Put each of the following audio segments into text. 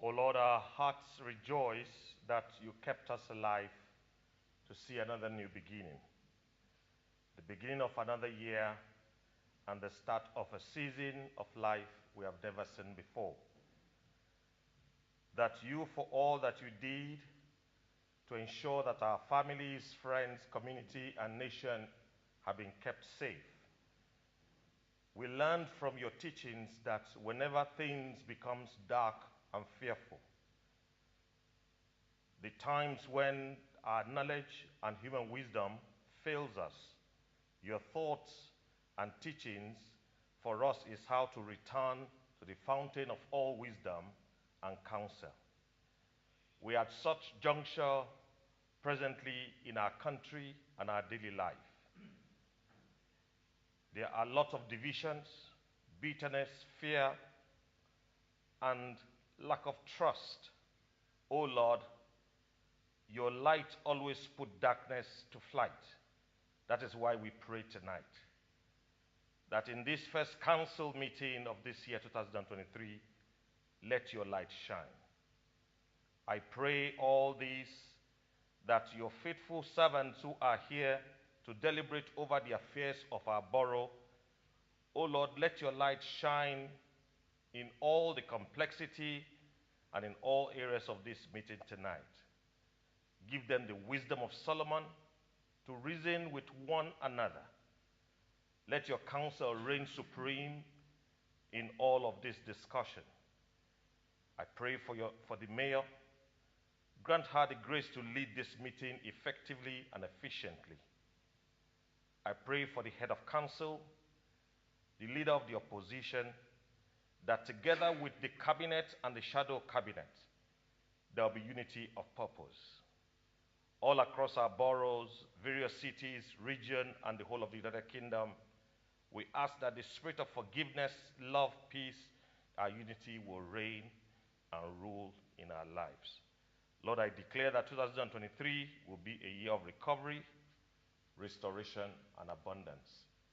O Lord, our hearts rejoice that you kept us alive to see another new beginning, the beginning of another year and the start of a season of life we have never seen before. That you, for all that you did to ensure that our families, friends, community, and nation have been kept safe. We learned from your teachings that whenever things become dark and fearful, the times when our knowledge and human wisdom fails us, your thoughts and teachings for us is how to return to the fountain of all wisdom and counsel. We are at such juncture presently in our country and our daily life. There are lots of divisions, bitterness, fear, and lack of trust. Oh Lord, your light always put darkness to flight. That is why we pray tonight, that in this first council meeting of this year, 2023, let your light shine. I pray all this, that your faithful servants who are here to deliberate over the affairs of our borough, oh Lord, let your light shine in all the complexity and in all areas of this meeting tonight. Give them the wisdom of Solomon to reason with one another. Let your counsel reign supreme in all of this discussion. I pray for the mayor. Grant her the grace to lead this meeting effectively and efficiently. I pray for the head of council, the leader of the opposition, that together with the cabinet and the shadow cabinet, there will be unity of purpose. All across our boroughs, various cities, region, and the whole of the United Kingdom, we ask that the spirit of forgiveness, love, peace, our unity will reign and rule in our lives. Lord, I declare that 2023 will be a year of recovery, restoration, and abundance.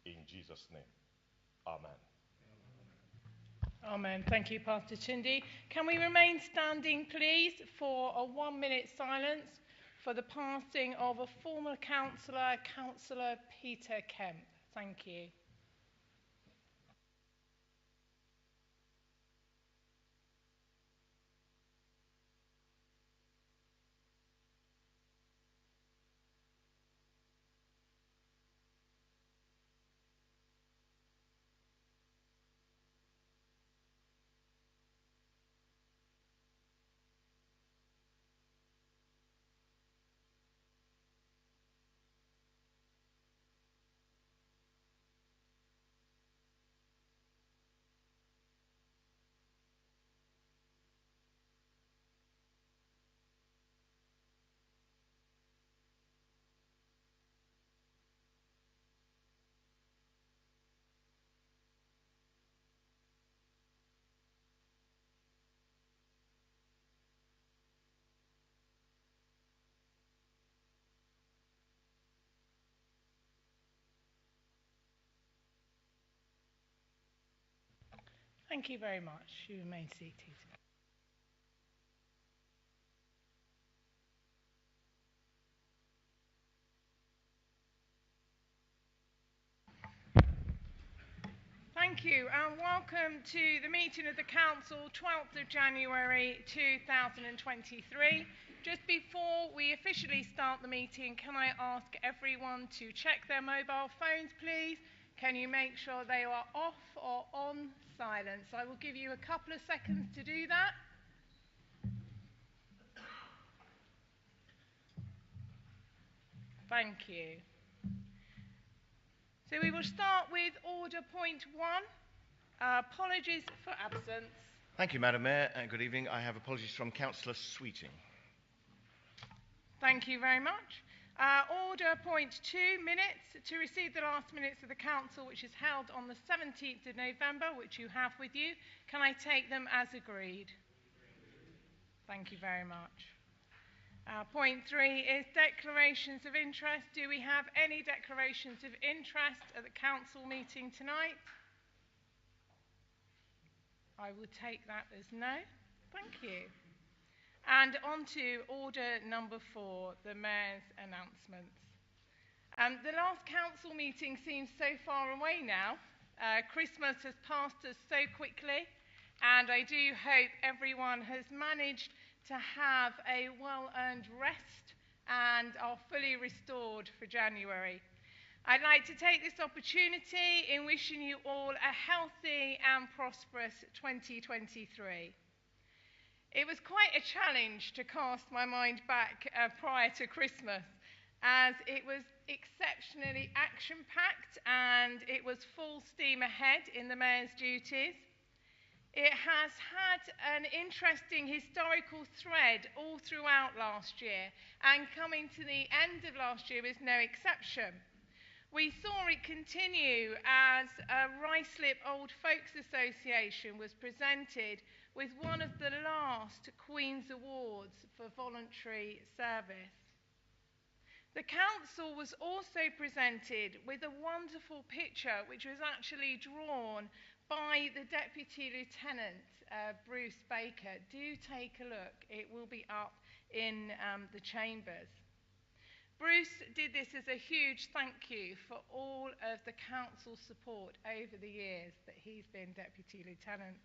In Jesus' name, amen. Amen. Thank you, Pastor Chindi. Can we remain standing, please, for a 1-minute silence for the passing of a former councillor, Councillor Peter Kemp. Thank you. Thank you very much. You remain seated. Thank you and welcome to the meeting of the Council, 12th of January 2023. Just before we officially start the meeting, can I ask everyone to check their mobile phones, please? Can you make sure they are off or on silence? I will give you a couple of seconds to do that. Thank you. So we will start with order point 1, apologies for absence. Thank you, Madam Mayor, and good evening. I have apologies from Councillor Sweeting. Thank you very much. Order point 2, minutes. To receive the last minutes of the Council, which is held on the 17th of November, which you have with you. Can I take them as agreed? Thank you very much. Point 3 is declarations of interest. Do we have any declarations of interest at the Council meeting tonight? I will take that as no. Thank you. And on to order number 4, the Mayor's announcements. The last council meeting seems so far away now. Christmas has passed us so quickly, and I do hope everyone has managed to have a well-earned rest and are fully restored for January. I'd like to take this opportunity in wishing you all a healthy and prosperous 2023. It was quite a challenge to cast my mind back prior to Christmas, as it was exceptionally action-packed and it was full steam ahead in the Mayor's duties. It has had an interesting historical thread all throughout last year, and coming to the end of last year is no exception. We saw it continue as Ruislip Old Folks Association was presented with one of the last Queen's Awards for voluntary service. The council was also presented with a wonderful picture which was actually drawn by the Deputy Lieutenant, Bruce Baker. Do take a look. It will be up in the chambers. Bruce did this as a huge thank you for all of the council support over the years that he's been Deputy Lieutenant.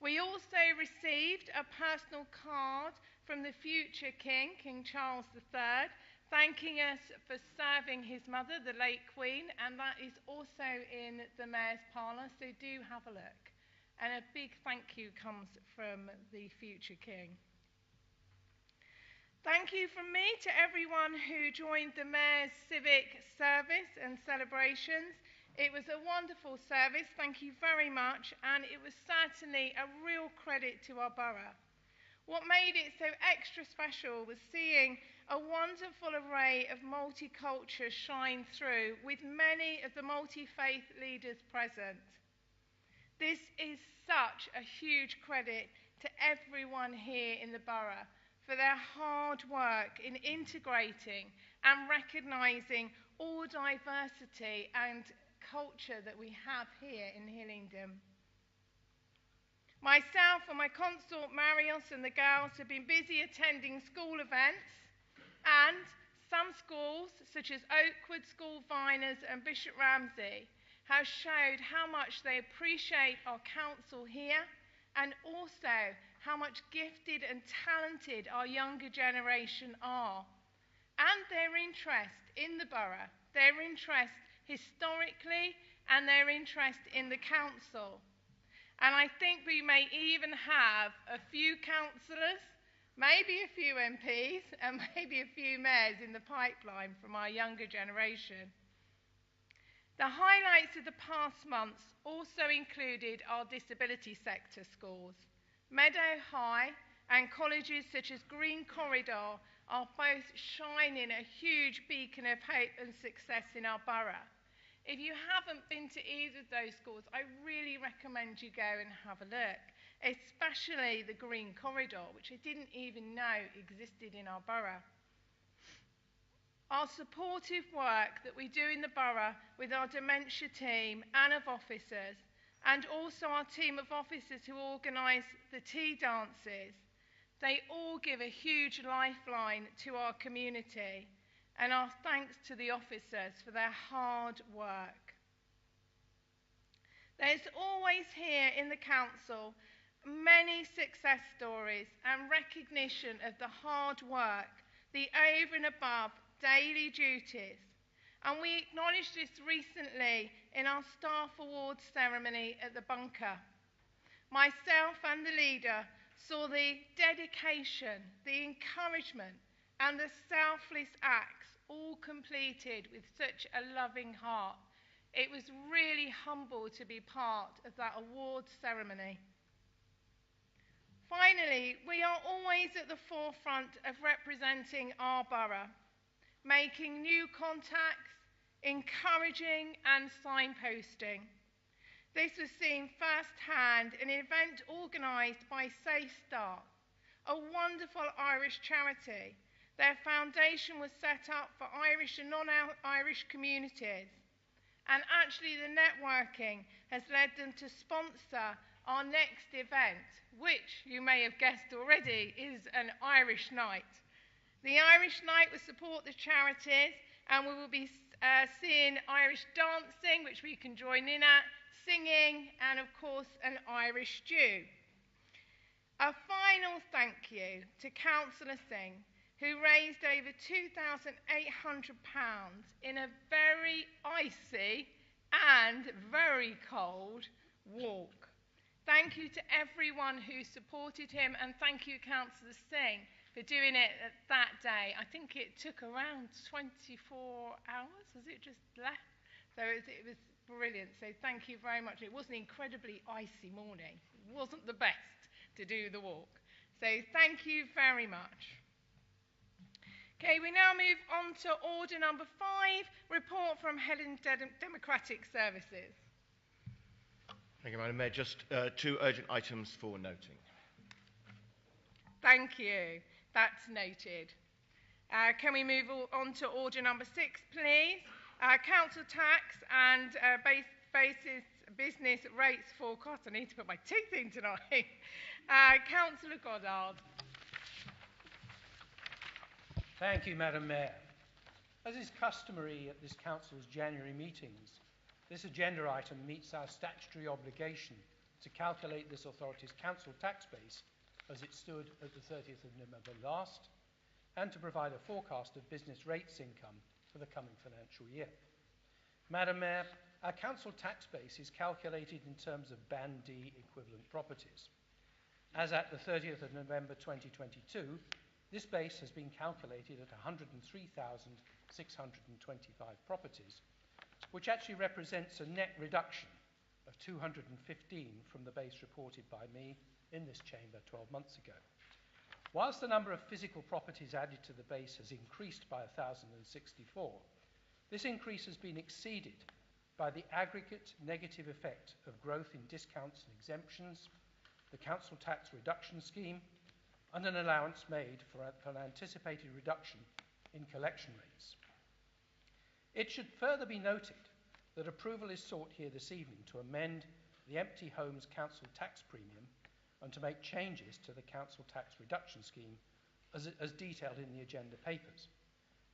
We also received a personal card from the future King, King Charles III, thanking us for serving his mother, the late Queen, and that is also in the Mayor's Parlour, so do have a look. And a big thank you comes from the future King. Thank you from me to everyone who joined the Mayor's civic service and celebrations. It was a wonderful service, thank you very much, and it was certainly a real credit to our borough. What made it so extra special was seeing a wonderful array of multiculture shine through, with many of the multi-faith leaders present. This is such a huge credit to everyone here in the borough for their hard work in integrating and recognising all diversity and culture that we have here in Hillingdon. Myself and my consort Marius and the girls have been busy attending school events, and some schools, such as Oakwood School, Viners and Bishop Ramsey, have showed how much they appreciate our council here, and also how much gifted and talented our younger generation are, and their interest in the borough, their interest historically, and their interest in the council. And I think we may even have a few councillors, maybe a few MPs, and maybe a few mayors in the pipeline from our younger generation. The highlights of the past months also included our disability sector schools. Meadow High and colleges such as Green Corridor are both shining a huge beacon of hope and success in our borough. If you haven't been to either of those schools, I really recommend you go and have a look, especially the Green Corridor, which I didn't even know existed in our borough. Our supportive work that we do in the borough with our dementia team and of officers, and also our team of officers who organise the tea dances, they all give a huge lifeline to our community. And our thanks to the officers for their hard work. There's always here in the council many success stories and recognition of the hard work, the over and above daily duties. And we acknowledged this recently in our staff awards ceremony at the bunker. Myself and the leader saw the dedication, the encouragement, and the selfless acts all completed with such a loving heart. It was really humble to be part of that awards ceremony. Finally, we are always at the forefront of representing our borough, making new contacts, encouraging and signposting. This was seen firsthand in an event organised by Safe Start, a wonderful Irish charity. Their foundation was set up for Irish and non-Irish communities, and actually the networking has led them to sponsor our next event, which you may have guessed already, is an Irish night. The Irish night will support the charities, and we will be seeing Irish dancing, which we can join in at, singing, and of course an Irish stew. A final thank you to Councillor Singh, who raised over £2,800 in a very icy and very cold walk. Thank you to everyone who supported him, and thank you, Councillor Singh, for doing it that day. I think it took around 24 hours, was it just left? So it was brilliant, so thank you very much. It was an incredibly icy morning. It wasn't the best to do the walk. So thank you very much. Okay, we now move on to order number 5, report from Hillingdon Democratic Services. Thank you, Madam Mayor. Just 2 urgent items for noting. Thank you. That's noted. Can we move on to order number 6, please? Council tax and business rates forecast. I need to put my teeth in tonight. Councillor Goddard. Thank you, Madam Mayor. As is customary at this Council's January meetings, this agenda item meets our statutory obligation to calculate this authority's council tax base as it stood at the 30th of November last, and to provide a forecast of business rates income for the coming financial year. Madam Mayor, our council tax base is calculated in terms of Band D equivalent properties. As at the 30th of November 2022, this base has been calculated at 103,625 properties, which actually represents a net reduction of 215 from the base reported by me in this chamber 12 months ago. Whilst the number of physical properties added to the base has increased by 1,064, this increase has been exceeded by the aggregate negative effect of growth in discounts and exemptions, the council tax reduction scheme, and an allowance made for an anticipated reduction in collection rates. It should further be noted that approval is sought here this evening to amend the Empty Homes Council Tax Premium and to make changes to the Council Tax Reduction Scheme as detailed in the agenda papers,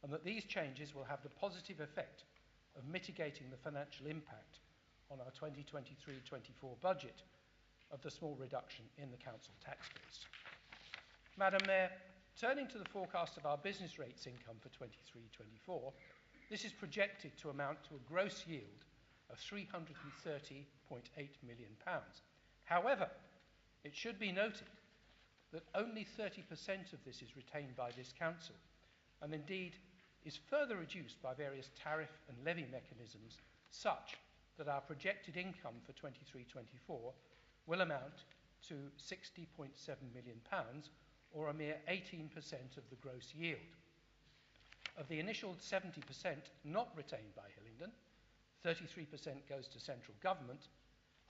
and that these changes will have the positive effect of mitigating the financial impact on our 2023-24 budget of the small reduction in the Council tax base. Madam Mayor, turning to the forecast of our business rates income for 23-24, this is projected to amount to a gross yield of £330.8 million. However, it should be noted that only 30% of this is retained by this council, and indeed is further reduced by various tariff and levy mechanisms, such that our projected income for 23-24 will amount to £60.7 million, or a mere 18% of the gross yield. Of the initial 70% not retained by Hillingdon, 33% goes to central government,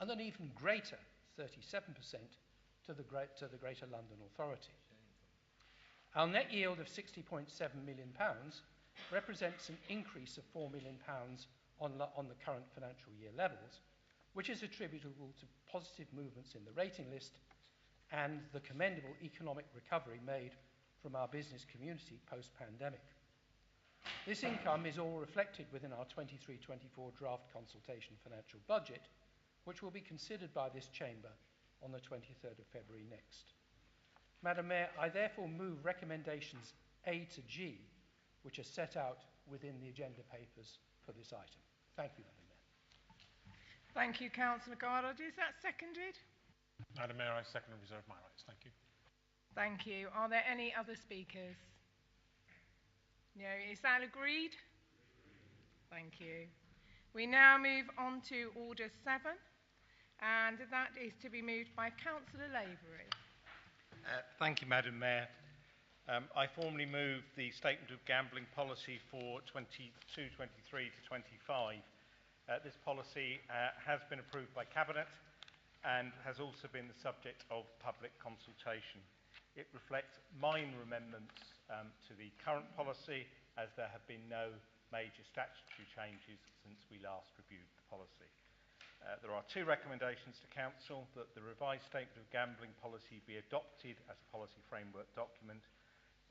and an even greater 37% to the Greater London Authority. Our net yield of £60.7 million represents an increase of £4 million on the current financial year levels, which is attributable to positive movements in the rating list and the commendable economic recovery made from our business community post-pandemic. This income is all reflected within our 23-24 draft consultation financial budget, which will be considered by this chamber on the 23rd of February next. Madam Mayor, I therefore move recommendations A to G, which are set out within the agenda papers for this item. Thank you, Madam Mayor. Thank you, Councillor Goddard. Is that seconded? Madam Mayor, I second and reserve my rights. Thank you. Thank you. Are there any other speakers? No. Is that agreed? Thank you. We now move on to Order 7, and that is to be moved by Councillor Lavery. Thank you, Madam Mayor. I formally move the Statement of Gambling Policy for 22-23 to 25. This policy has been approved by Cabinet and has also been the subject of public consultation. It reflects minor amendments to the current policy, as there have been no major statutory changes since we last reviewed the policy. There are two recommendations to Council: that the revised statement of gambling policy be adopted as a policy framework document,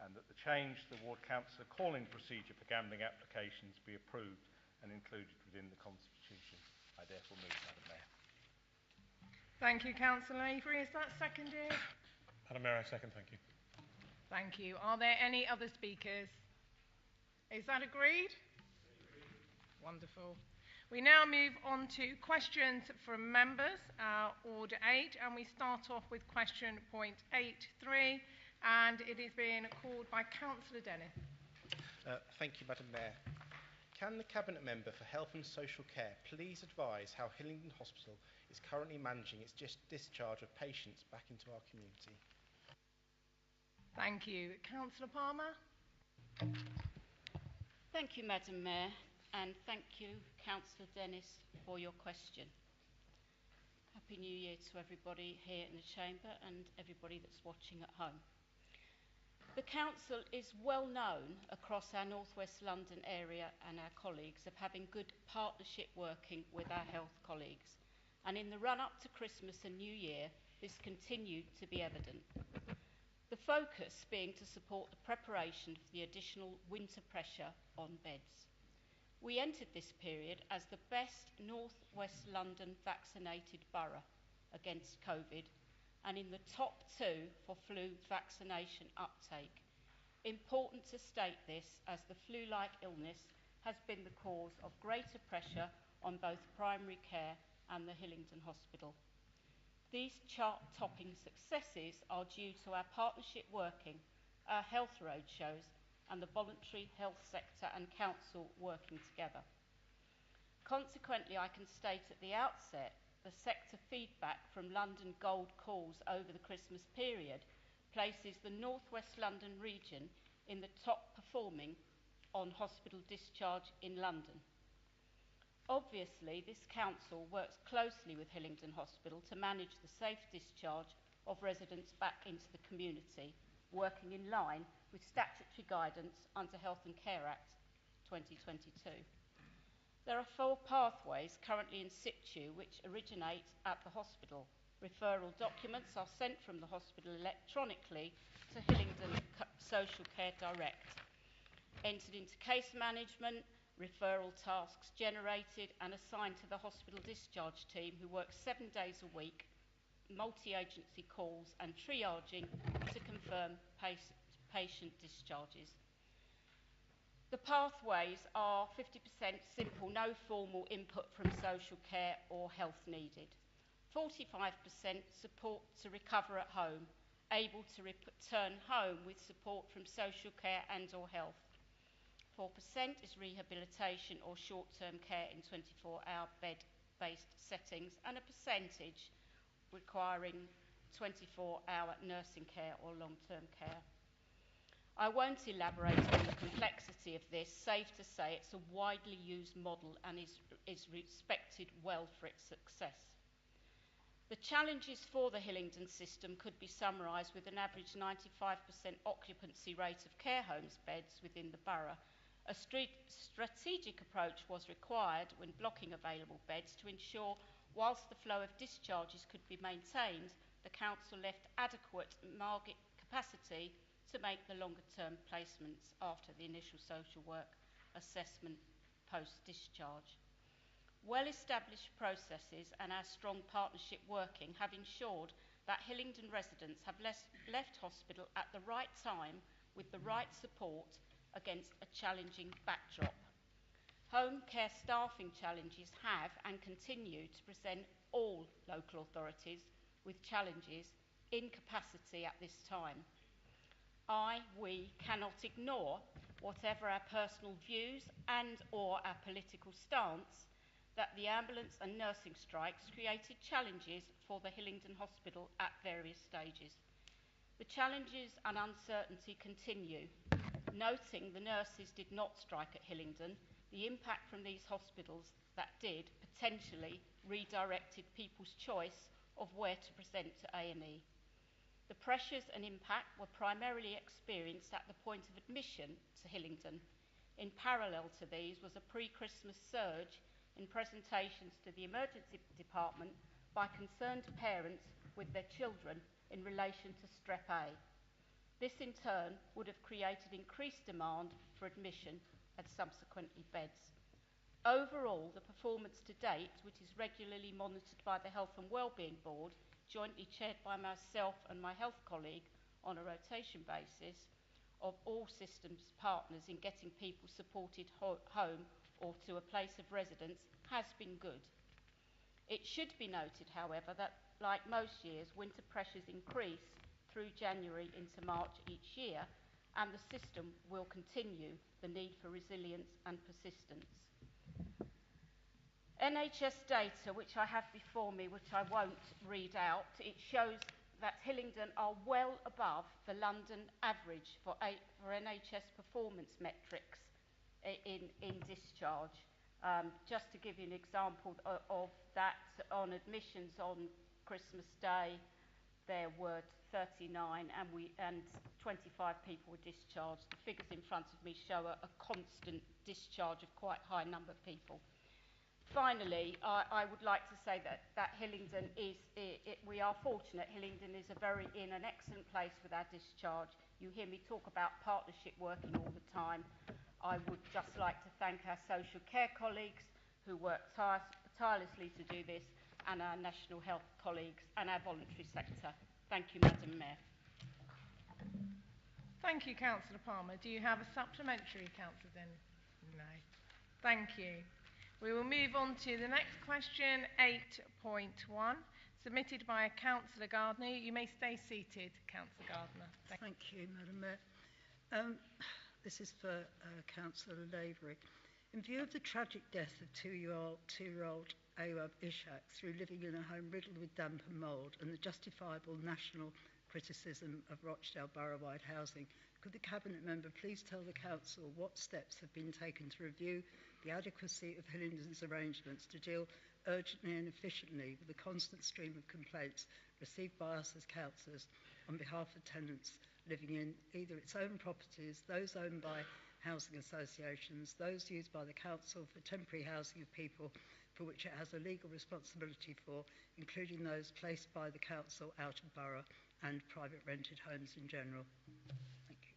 and that the change to the Ward Councillor calling procedure for gambling applications be approved and included within the Constitution. I therefore move, Madam Mayor. Thank you, Councillor Avery. Is that seconded? Madam Mayor, I second. Thank you. Thank you. Are there any other speakers? Is that agreed? Wonderful. We now move on to questions from members, Order 8, and we start off with question point 8.3, and it is being called by Councillor Dennis. Thank you, Madam Mayor. Can the Cabinet Member for Health and Social Care please advise how Hillingdon Hospital is currently managing its discharge of patients back into our community? Thank you. Councillor Palmer. Thank you, Madam Mayor, and thank you, Councillor Dennis, for your question. Happy New Year to everybody here in the chamber and everybody that's watching at home. The Council is well known across our North West London area and our colleagues of having good partnership working with our health colleagues, and in the run-up to Christmas and New Year this continued to be evident. The focus being to support the preparation for the additional winter pressure on beds. We entered this period as the best North West London vaccinated borough against COVID and in the top 2 for flu vaccination uptake. Important to state this as the flu-like illness has been the cause of greater pressure on both primary care and the Hillingdon Hospital. These chart-topping successes are due to our partnership working, our health roadshows and the voluntary health sector and council working together. Consequently, I can state at the outset the sector feedback from London Gold calls over the Christmas period places the North West London region in the top performing on hospital discharge in London. Obviously, this council works closely with Hillingdon Hospital to manage the safe discharge of residents back into the community, working in line with statutory guidance under Health and Care Act 2022. There are 4 pathways currently in situ which originate at the hospital. Referral documents are sent from the hospital electronically to Hillingdon Social Care Direct. Entered into case management, referral tasks generated and assigned to the hospital discharge team who work 7 days a week, multi-agency calls and triaging to confirm patient discharges. The pathways are 50% simple, no formal input from social care or health needed. 45% support to recover at home, able to return home with support from social care and or health. 4% is rehabilitation or short-term care in 24-hour bed-based settings, and a percentage requiring 24-hour nursing care or long-term care. I won't elaborate on the complexity of this, safe to say it's a widely used model and is respected well for its success. The challenges for the Hillingdon system could be summarised with an average 95% occupancy rate of care homes beds within the borough. A strategic approach was required when blocking available beds to ensure, whilst the flow of discharges could be maintained, the council left adequate market capacity to make the longer term placements after the initial social work assessment post-discharge. Well-established processes and our strong partnership working have ensured that Hillingdon residents have left hospital at the right time with the right support against a challenging backdrop. Home care staffing challenges have and continue to present all local authorities with challenges in capacity at this time. We cannot ignore, whatever our personal views and or our political stance, that the ambulance and nursing strikes created challenges for the Hillingdon Hospital at various stages. The challenges and uncertainty continue. Noting the nurses did not strike at Hillingdon, the impact from these hospitals that did potentially redirected people's choice of where to present to A&E. The pressures and impact were primarily experienced at the point of admission to Hillingdon. In parallel to these was a pre-Christmas surge in presentations to the emergency department by concerned parents with their children in relation to strep A. This in turn would have created increased demand for admission and subsequently beds. Overall, the performance to date, which is regularly monitored by the Health and Wellbeing Board, jointly chaired by myself and my health colleague on a rotation basis, of all systems partners in getting people supported home or to a place of residence, has been good. It should be noted, however, that like most years, winter pressures increase through January into March each year, and the system will continue the need for resilience and persistence. NHS data, which I have before me, which I won't read out, it shows that Hillingdon are well above the London average for NHS performance metrics in discharge. Just to give you an example of that, on admissions on Christmas Day, there were 39 and 25 people were discharged. The figures in front of me show a constant discharge of quite a high number of people. Finally, I would like to say that Hillingdon is, we are fortunate. Hillingdon is in an excellent place with our discharge. You hear me talk about partnership working all the time. I would just like to thank our social care colleagues who work tirelessly to do this, and our national health colleagues and our voluntary sector. Thank you, Madam Mayor. Thank you, Councillor Palmer. Do you have a supplementary, Councillor Dennis? No. Thank you. We will move on to the next question, 8.1, submitted by Councillor Gardner. You may stay seated, Councillor Gardner. Thank you, Madam Mayor. This is for Councillor Lavery. In view of the tragic death of two-year-old Awab Ishaq through living in a home riddled with damp and mould, and the justifiable national criticism of Rochdale Borough-wide housing, could the Cabinet Member please tell the Council what steps have been taken to review the adequacy of Hillingdon's arrangements to deal urgently and efficiently with the constant stream of complaints received by us as councillors on behalf of tenants living in either its own properties, those owned by housing associations, those used by the council for temporary housing of people for which it has a legal responsibility for, including those placed by the council out of borough, and private rented homes in general. Thank you.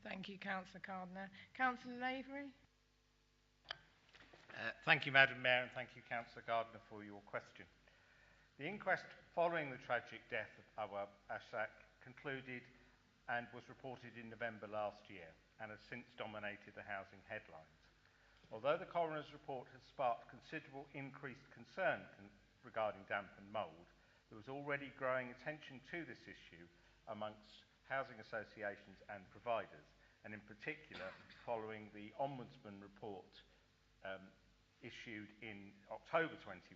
Thank you, Councillor Gardner. Councillor Lavery? Thank you, Madam Mayor, and thank you, Councillor Gardner, for your question. The inquest following the tragic death of Awab Ishaq concluded and was reported in November last year, and has since dominated the housing headlines. Although the coroner's report has sparked considerable increased concern regarding damp and mould, there was already growing attention to this issue amongst housing associations and providers, and in particular following the Ombudsman report issued in October 21,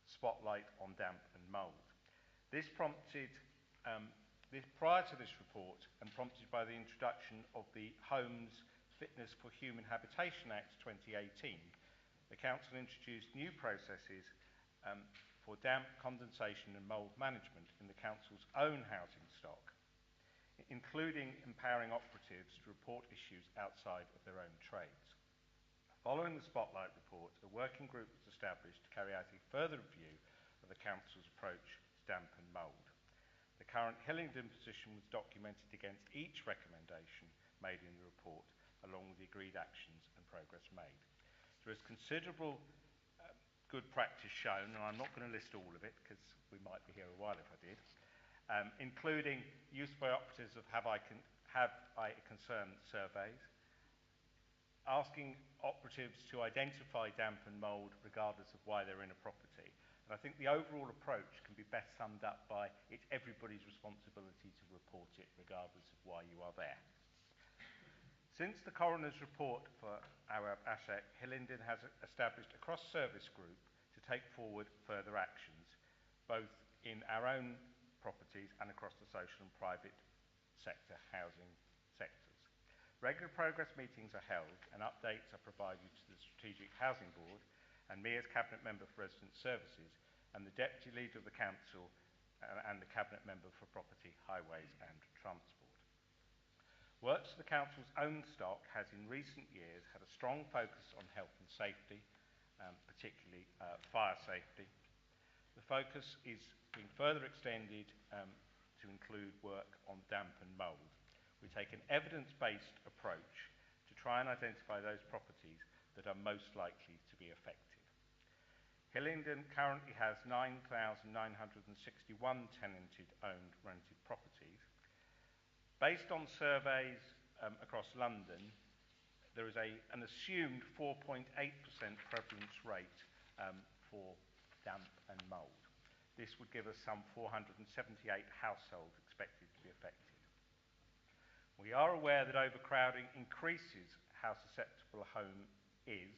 Spotlight on Damp and Mould. This prompted, prior to this report, and prompted by the introduction of the Homes Fitness for Human Habitation Act 2018, the Council introduced new processes for damp, condensation and mould management in the Council's own housing stock, including empowering operatives to report issues outside of their own trades. Following the Spotlight report, a working group was established to carry out a further review of the Council's approach to damp and mould. The current Hillingdon position was documented against each recommendation made in the report, along with the agreed actions and progress made. There is considerable good practice shown, and I'm not going to list all of it because we might be here a while if I did, including use by operatives of have I a concern surveys, asking operatives to identify damp and mould regardless of why they're in a property. And I think the overall approach can be best summed up by it's everybody's responsibility to report it regardless of why you are there. Since the coroner's report for Awab Ishaq, Hillingdon has established a cross-service group to take forward further actions, both in our own properties and across the social and private sector housing sectors. Regular progress meetings are held and updates are provided to the Strategic Housing Board and me as Cabinet Member for Resident Services and the Deputy Leader of the Council and the Cabinet Member for Property, Highways and Transport. Work to the Council's own stock has in recent years had a strong focus on health and safety, particularly fire safety. The focus is being further extended to include work on damp and mould. We take an evidence-based approach to try and identify those properties that are most likely to be affected. Hillingdon currently has 9,961 tenanted, owned, rented properties. Based on surveys across London, there is an assumed 4.8% prevalence rate for damp and mould. This would give us some 478 households expected to be affected. We are aware that overcrowding increases how susceptible a home is,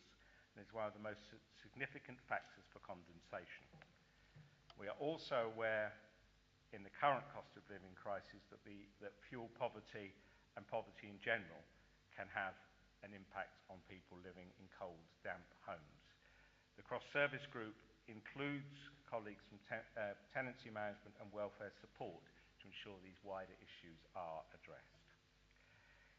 and is one of the most significant factors for condensation. We are also aware, in the current cost of living crisis, that fuel poverty and poverty in general can have an impact on people living in cold, damp homes. The cross-service group includes colleagues from tenancy management and welfare support to ensure these wider issues are addressed.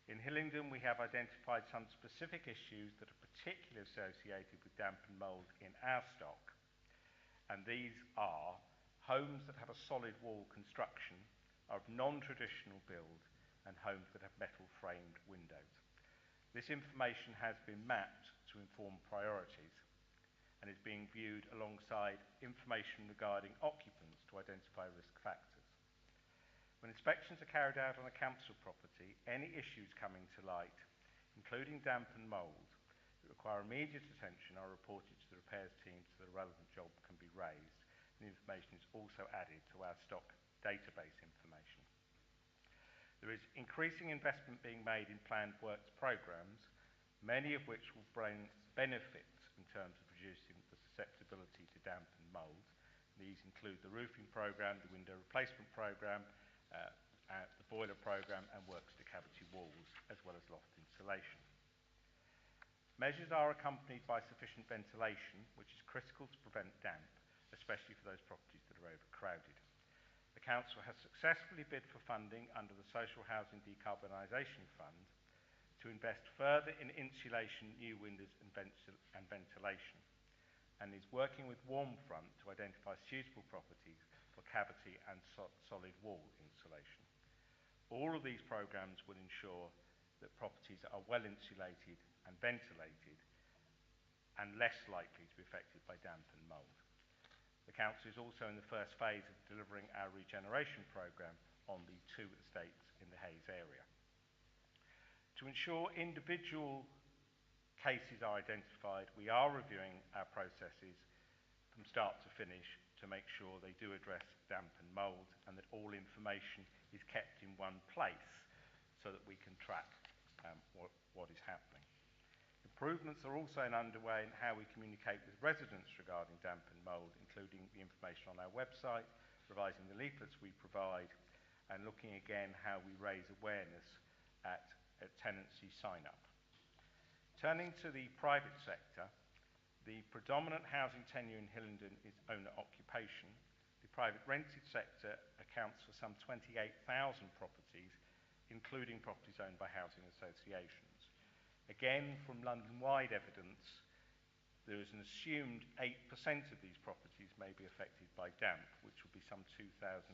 In Hillingdon, we have identified some specific issues that are particularly associated with damp and mould in our stock, and these are homes that have a solid wall construction, are of non-traditional build, and homes that have metal framed windows. This information has been mapped to inform priorities and is being viewed alongside information regarding occupants to identify risk factors. When inspections are carried out on a council property, any issues coming to light, including damp and mould, that require immediate attention are reported to the repairs team so the relevant job can be raised. The information is also added to our stock database information. There is increasing investment being made in planned works programmes, many of which will bring benefits in terms of reducing the susceptibility to damp and mould. These include the roofing programme, the window replacement programme, the boiler programme, and works to cavity walls, as well as loft insulation. Measures are accompanied by sufficient ventilation, which is critical to prevent damp, especially for those properties that are overcrowded. The Council has successfully bid for funding under the Social Housing Decarbonisation Fund to invest further in insulation, new windows and ventilation, and is working with Warmfront to identify suitable properties for cavity and solid wall insulation. All of these programmes will ensure that properties are well insulated and ventilated and less likely to be affected by damp and mould. The Council is also in the first phase of delivering our regeneration programme on the 2 estates in the Hayes area. To ensure individual cases are identified, we are reviewing our processes from start to finish to make sure they do address damp and mould, and that all information is kept in one place so that we can track what is happening. Improvements are also underway in how we communicate with residents regarding damp and mould, including the information on our website, revising the leaflets we provide, and looking again how we raise awareness at tenancy sign-up. Turning to the private sector, the predominant housing tenure in Hillingdon is owner-occupation. The private rented sector accounts for some 28,000 properties, including properties owned by housing associations. Again, from London-wide evidence, there is an assumed 8% of these properties may be affected by damp, which will be some 2,200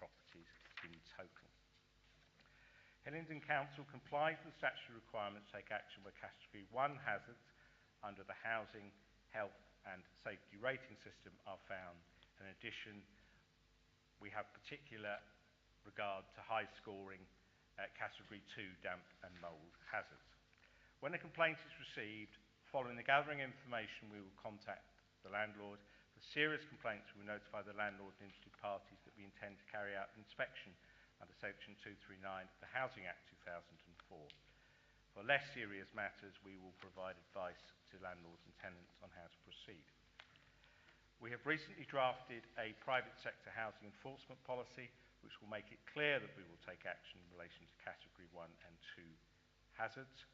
properties in total. Hillingdon Council complies with statutory requirements to take action where Category 1 hazards under the Housing, Health and Safety Rating System are found. In addition, we have particular regard to high-scoring Category 2 damp and mould hazards. When a complaint is received, following the gathering information, we will contact the landlord. For serious complaints, we will notify the landlord and interested parties that we intend to carry out an inspection under Section 239 of the Housing Act 2004. For less serious matters, we will provide advice to landlords and tenants on how to proceed. We have recently drafted a private sector housing enforcement policy, which will make it clear that we will take action in relation to Category 1 and 2 hazards.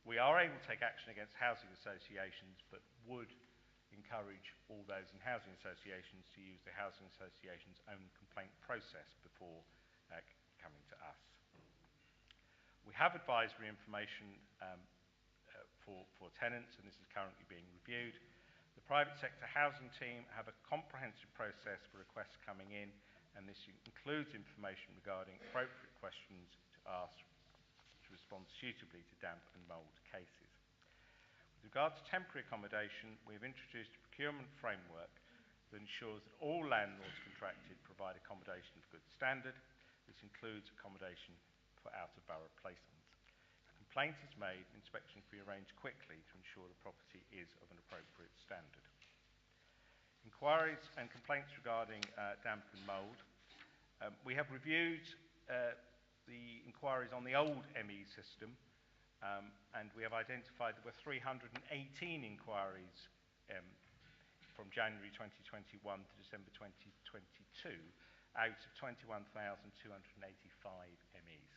We are able to take action against housing associations, but would encourage all those in housing associations to use the housing association's own complaint process before coming to us. We have advisory information for tenants, and this is currently being reviewed. The private sector housing team have a comprehensive process for requests coming in, and this includes information regarding appropriate questions to ask to respond suitably to damp and mould cases. With regard to temporary accommodation, we have introduced a procurement framework that ensures that all landlords contracted provide accommodation of good standard. This includes accommodation for out-of-borough placements. If a complaint is made, an inspection can be arranged quickly to ensure the property is of an appropriate standard. Inquiries and complaints regarding damp and mould. We have reviewed the inquiries on the old ME system, and we have identified there were 318 inquiries from January 2021 to December 2022 out of 21,285 MEs.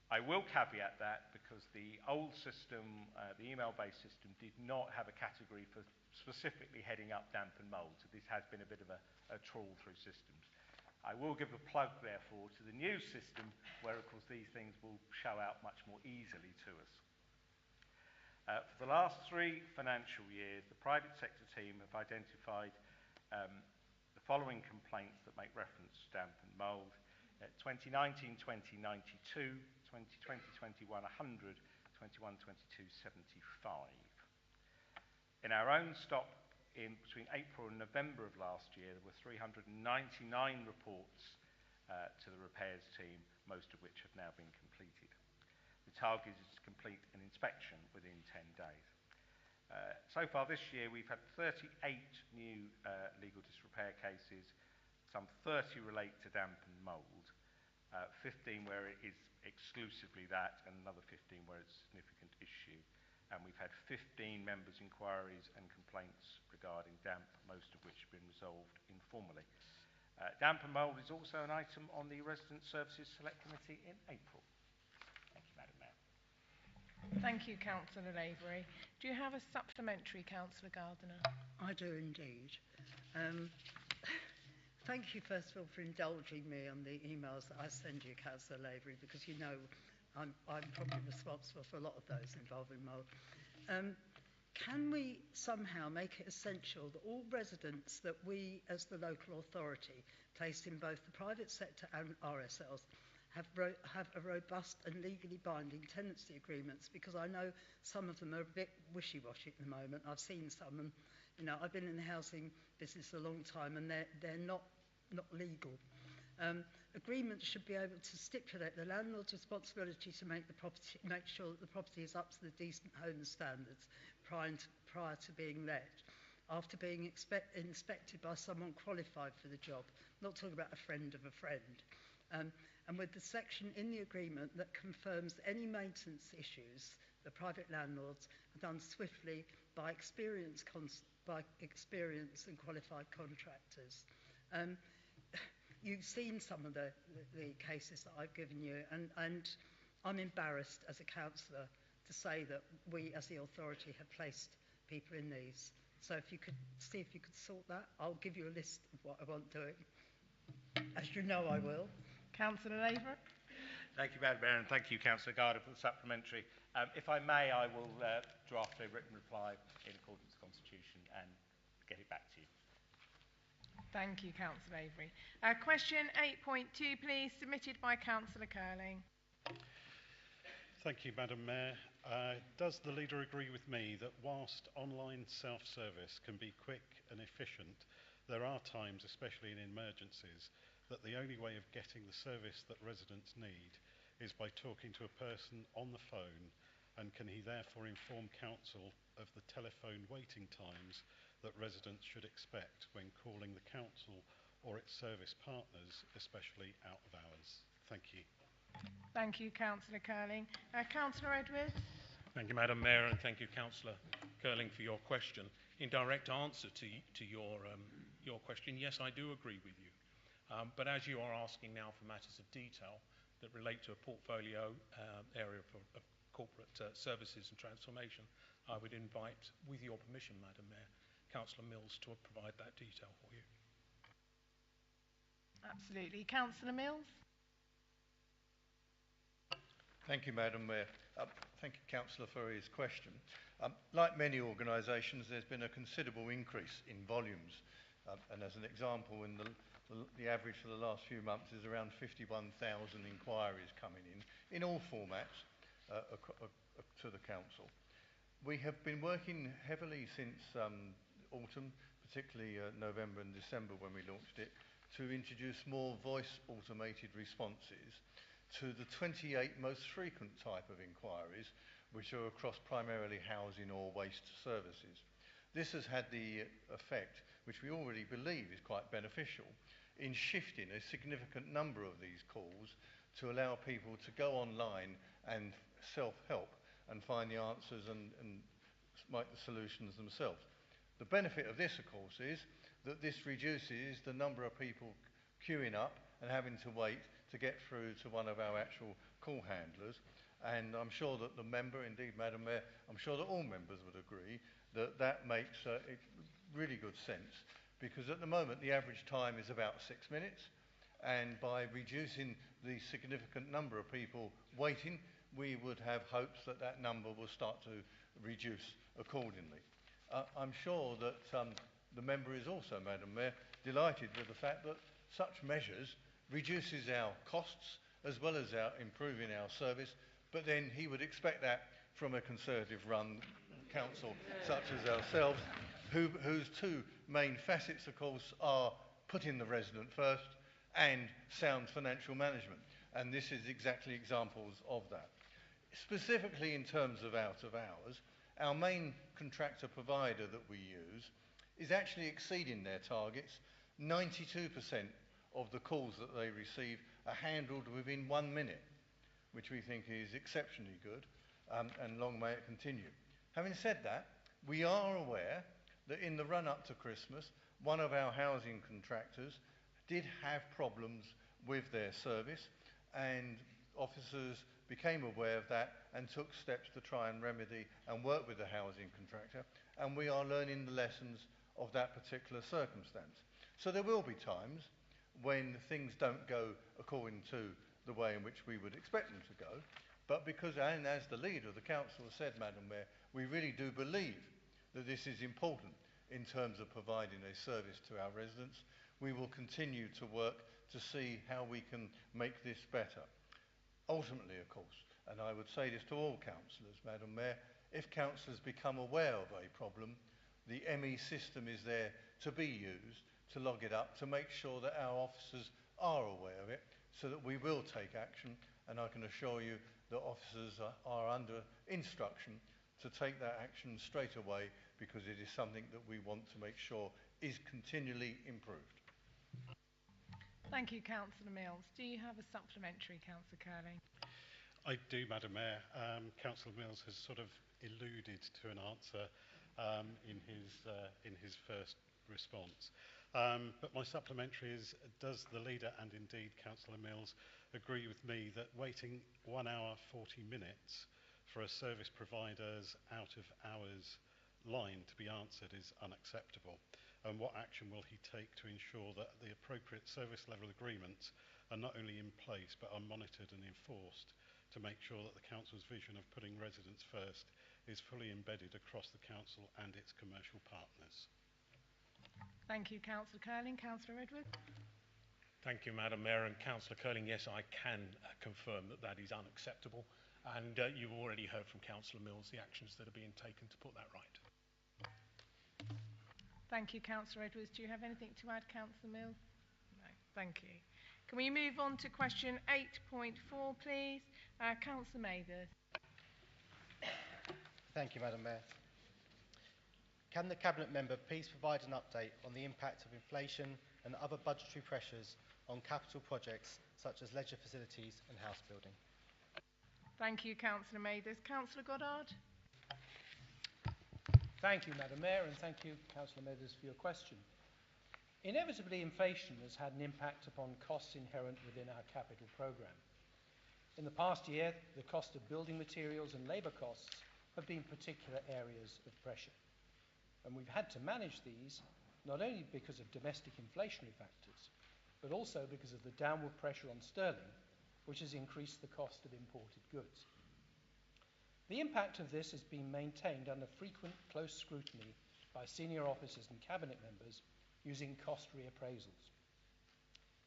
I will caveat that because the old system, the email-based system, did not have a category for specifically heading up damp and mould, so this has been a bit of a trawl through systems. I will give a plug, therefore, to the new system where, of course, these things will show out much more easily to us. For the last 3 financial years, the private sector team have identified the following complaints that make reference to damp and mould. 2019-20 92, 2020-21 100, 21-22 75. In our own stock, between April and November of last year, there were 399 reports to the repairs team, most of which have now been completed. The target is to complete an inspection within 10 days. So far this year, we've had 38 new legal disrepair cases. Some 30 relate to damp and mould, 15 where it is exclusively that, and another 15 where it's a significant issue. And we've had 15 members' inquiries and complaints regarding damp, most of which have been resolved informally. Damp and mould is also an item on the Resident Services Select Committee in April. Thank you, Madam Mayor. Thank you, Councillor Lavery. Do you have a supplementary, Councillor Gardiner? I do indeed. Thank you, first of all, for indulging me on the emails that I send you, Councillor Lavery, because you know I'm probably responsible for a lot of those involving mould. Can we somehow make it essential that all residents that we, as the local authority, placed in both the private sector and RSLs, have a robust and legally binding tenancy agreements? Because I know some of them are a bit wishy-washy at the moment. I've seen some, and you know, I've been in the housing business a long time, and they're not legal. Agreements should be able to stipulate the landlord's responsibility to make sure that the property is up to the decent home standards prior to being let, after being inspected by someone qualified for the job. I'm not talking about a friend of a friend. And with the section in the agreement that confirms any maintenance issues the private landlords are done swiftly by experienced and qualified contractors. You've seen some of the cases that I've given you, and I'm embarrassed as a councillor to say that we as the authority have placed people in these. So if you could see if you could sort that, I'll give you a list of what I want doing. As you know I will. Councillor Lavery? Thank you, Madam Mayor, and thank you, Councillor Gardner, for the supplementary. If I may, I will draft a written reply in accordance with the Constitution and get it back to you. Thank you, Councillor Lavery. Question 8.2, please, submitted by Councillor Curling. Thank you, Madam Mayor. Does the leader agree with me that whilst online self-service can be quick and efficient, there are times, especially in emergencies, that the only way of getting the service that residents need is by talking to a person on the phone, and can he therefore inform council of the telephone waiting times that residents should expect when calling the council or its service partners, especially out of hours? Thank you. Thank you, Councillor Curling. Councillor Edwards? Thank you, Madam Mayor, and thank you, Councillor Curling, for your question. In direct answer to your question, yes, I do agree with you. But as you are asking now for matters of detail that relate to a portfolio area of corporate services and transformation, I would invite, with your permission, Madam Mayor, Councillor Mills to provide that detail for you. Absolutely. Councillor Mills? Thank you, Madam Mayor. Thank you, Councillor, for his question. Like many organisations, there's been a considerable increase in volumes. And as an example, the average for the last few months is around 51,000 inquiries coming in all formats to the council. We have been working heavily since autumn, particularly November and December when we launched it, to introduce more voice automated responses to the 28 most frequent type of inquiries, which are across primarily housing or waste services. This has had the effect, which we already believe is quite beneficial, in shifting a significant number of these calls to allow people to go online and self-help and find the answers and make the solutions themselves. The benefit of this, of course, is that this reduces the number of people queuing up and having to wait to get through to one of our actual call handlers. And I'm sure that the member, indeed Madam Mayor, I'm sure that all members would agree that that makes really good sense, because at the moment the average time is about 6 minutes, and by reducing the significant number of people waiting, we would have hopes that that number will start to reduce accordingly. I'm sure that the member is also, Madam Mayor, delighted with the fact that such measures reduces our costs as well as improving our service, but then he would expect that from a Conservative-run council such as ourselves, whose two main facets, of course, are putting the resident first and sound financial management. And this is exactly examples of that. Specifically in terms of out of hours, our main contractor provider that we use is actually exceeding their targets. 92% of the calls that they receive are handled within 1 minute, which we think is exceptionally good, and long may it continue. Having said that, we are aware that in the run-up to Christmas, one of our housing contractors did have problems with their service, and officers became aware of that and took steps to try and remedy and work with the housing contractor, and we are learning the lessons of that particular circumstance. So there will be times when things don't go according to the way in which we would expect them to go, but because, and as the leader of the council has said, Madam Mayor, we really do believe that this is important in terms of providing a service to our residents. We will continue to work to see how we can make this better. Ultimately, of course, and I would say this to all councillors, Madam Mayor, if councillors become aware of a problem, the ME system is there to be used, to log it up, to make sure that our officers are aware of it, so that we will take action, and I can assure you that officers are under instruction to take that action straight away, because it is something that we want to make sure is continually improved. Thank you, Councillor Mills. Do you have a supplementary, Councillor Curling? I do, Madam Mayor. Councillor Mills has sort of alluded to an answer in his first response. But my supplementary is, does the leader and indeed Councillor Mills agree with me that waiting 1 hour 40 minutes for a service provider's out of hours line to be answered is unacceptable? And what action will he take to ensure that the appropriate service level agreements are not only in place but are monitored and enforced to make sure that the council's vision of putting residents first is fully embedded across the council and its commercial partners? Thank you, Councillor Curling. Councillor Edward? Thank you, Madam Mayor. And Councillor Curling, yes, I can confirm that that is unacceptable. And you've already heard from Councillor Mills the actions that are being taken to put that right. Thank you, Councillor Edwards. Do you have anything to add, Councillor Mills? No. Thank you. Can we move on to question 8.4, please? Councillor Mathers. Thank you, Madam Mayor. Can the Cabinet Member please provide an update on the impact of inflation and other budgetary pressures on capital projects such as leisure facilities and house building? Thank you, Councillor Mathers. Councillor Goddard? Thank you, Madam Mayor, and thank you, Councillor Mathers, for your question. Inevitably, inflation has had an impact upon costs inherent within our capital programme. In the past year, the cost of building materials and labour costs have been particular areas of pressure. And we've had to manage these not only because of domestic inflationary factors, but also because of the downward pressure on sterling which has increased the cost of imported goods. The impact of this has been maintained under frequent close scrutiny by senior officers and cabinet members using cost reappraisals.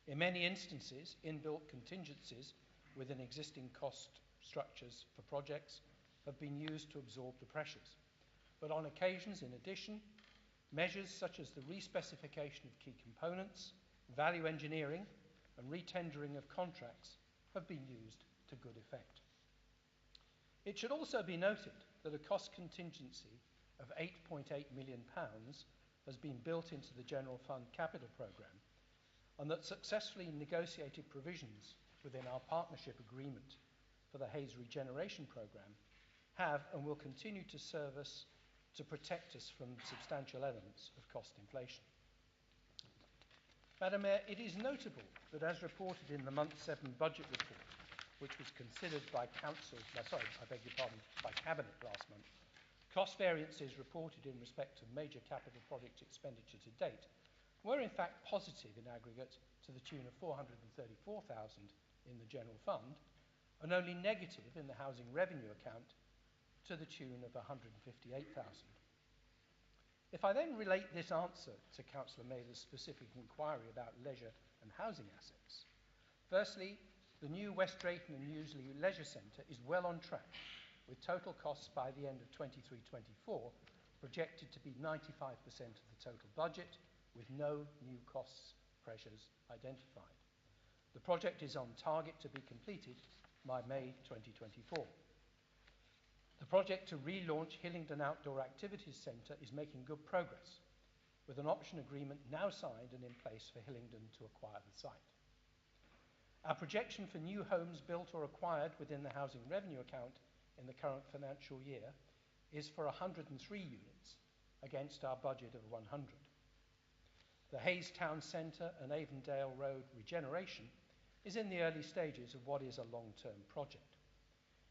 In many instances, inbuilt contingencies within existing cost structures for projects have been used to absorb the pressures. But on occasions, in addition, measures such as the respecification of key components, value engineering, and retendering of contracts have been used to good effect. It should also be noted that a cost contingency of £8.8 million has been built into the General Fund Capital Programme, and that successfully negotiated provisions within our partnership agreement for the Hayes Regeneration Programme have and will continue to serve us to protect us from substantial elements of cost inflation. Madam Mayor, it is notable that as reported in the Month 7 budget report, which was considered by Cabinet last month, cost variances reported in respect of major capital project expenditure to date were in fact positive in aggregate to the tune of £434,000 in the General Fund, and only negative in the Housing Revenue Account to the tune of £158,000. If I then relate this answer to Councillor Mather's specific inquiry about leisure and housing assets, firstly, the new West Drayton and Newsley Leisure Centre is well on track, with total costs by the end of 23-24 projected to be 95% of the total budget, with no new costs pressures identified. The project is on target to be completed by May 2024. The project to relaunch Hillingdon Outdoor Activities Centre is making good progress, with an option agreement now signed and in place for Hillingdon to acquire the site. Our projection for new homes built or acquired within the Housing Revenue Account in the current financial year is for 103 units against our budget of 100. The Hayes Town Centre and Avondale Road regeneration is in the early stages of what is a long-term project.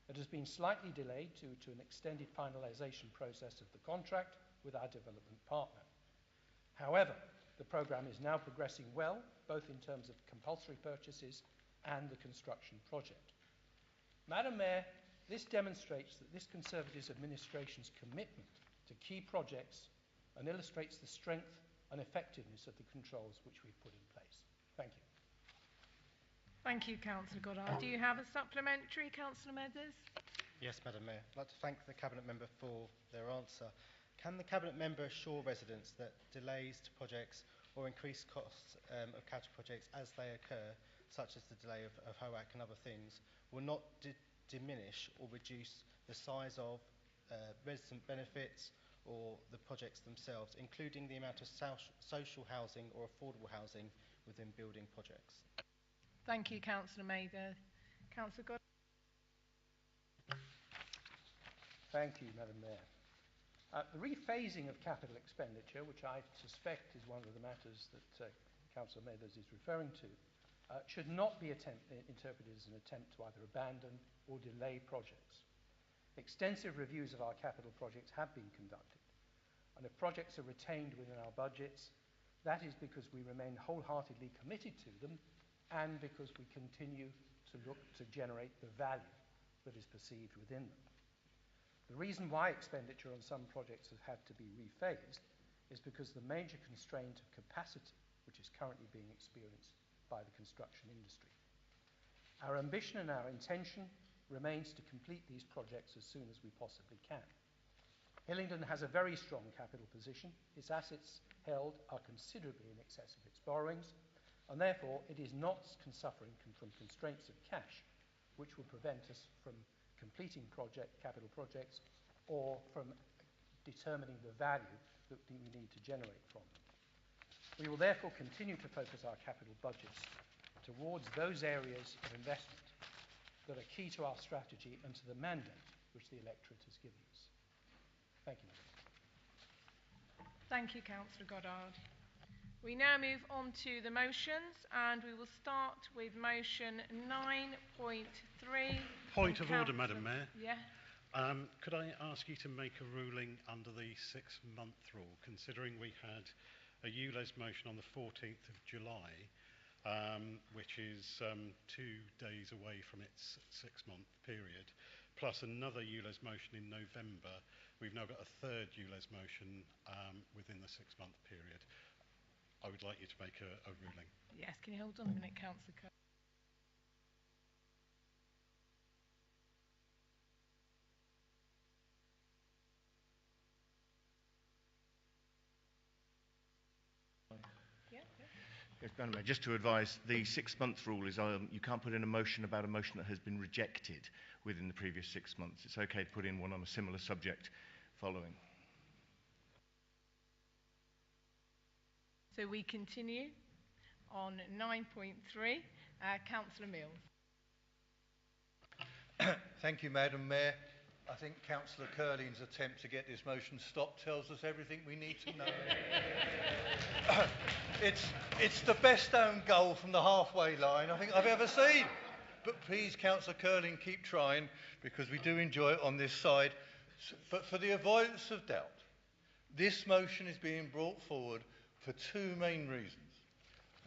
It has been slightly delayed due to an extended finalisation process of the contract with our development partner. However, the programme is now progressing well, both in terms of compulsory purchases and the construction project. Madam Mayor, this demonstrates that this Conservative administration's commitment to key projects and illustrates the strength and effectiveness of the controls which we've put in place. Thank you. Thank you, Councillor Goddard. Do you have a supplementary, Councillor Meadows? Yes, Madam Mayor. I'd like to thank the Cabinet Member for their answer. Can the Cabinet Member assure residents that delays to projects or increased costs of capital projects as they occur, such as the delay of HOAC and other things, will not diminish or reduce the size of resident benefits or the projects themselves, including the amount of social housing or affordable housing within building projects? Thank you, Councillor Mather. Councillor Goddard. Thank you, Madam Mayor. The rephasing of capital expenditure, which I suspect is one of the matters that Councillor Mathers is referring to, should not be interpreted as an attempt to either abandon or delay projects. Extensive reviews of our capital projects have been conducted, and if projects are retained within our budgets, that is because we remain wholeheartedly committed to them and because we continue to look to generate the value that is perceived within them. The reason why expenditure on some projects has had to be rephased is because the major constraint of capacity which is currently being experienced by the construction industry. Our ambition and our intention remains to complete these projects as soon as we possibly can. Hillingdon has a very strong capital position. Its assets held are considerably in excess of its borrowings, and therefore it is not suffering from constraints of cash which will prevent us from completing capital projects or from determining the value that we need to generate from them. We will therefore continue to focus our capital budgets towards those areas of investment that are key to our strategy and to the mandate which the electorate has given us. Thank you. Thank you, Councillor Goddard. We now move on to the motions, and we will start with motion 9.3. Point of order, Madam Mayor. Yeah. Could I ask you to make a ruling under the 6-month rule, considering we had a ULEZ motion on the 14th of July, which is 2 days away from its 6-month period, plus another ULEZ motion in November. We've now got a third ULEZ motion within the 6-month period. I would like you to make a ruling. Yes, can you hold on a minute, Councillor Curley? Yes, Madam Mayor, just to advise, the 6-month rule is you can't put in a motion about a motion that has been rejected within the previous 6 months. It's okay to put in one on a similar subject following. So we continue on 9.3. Councillor Mills. Thank you, Madam Mayor. I think Councillor Curling's attempt to get this motion stopped tells us everything we need to know. It's the best own goal from the halfway line I think I've ever seen. But please, Councillor Curling, keep trying, because we do enjoy it on this side. But for the avoidance of doubt, this motion is being brought forward for 2 main reasons.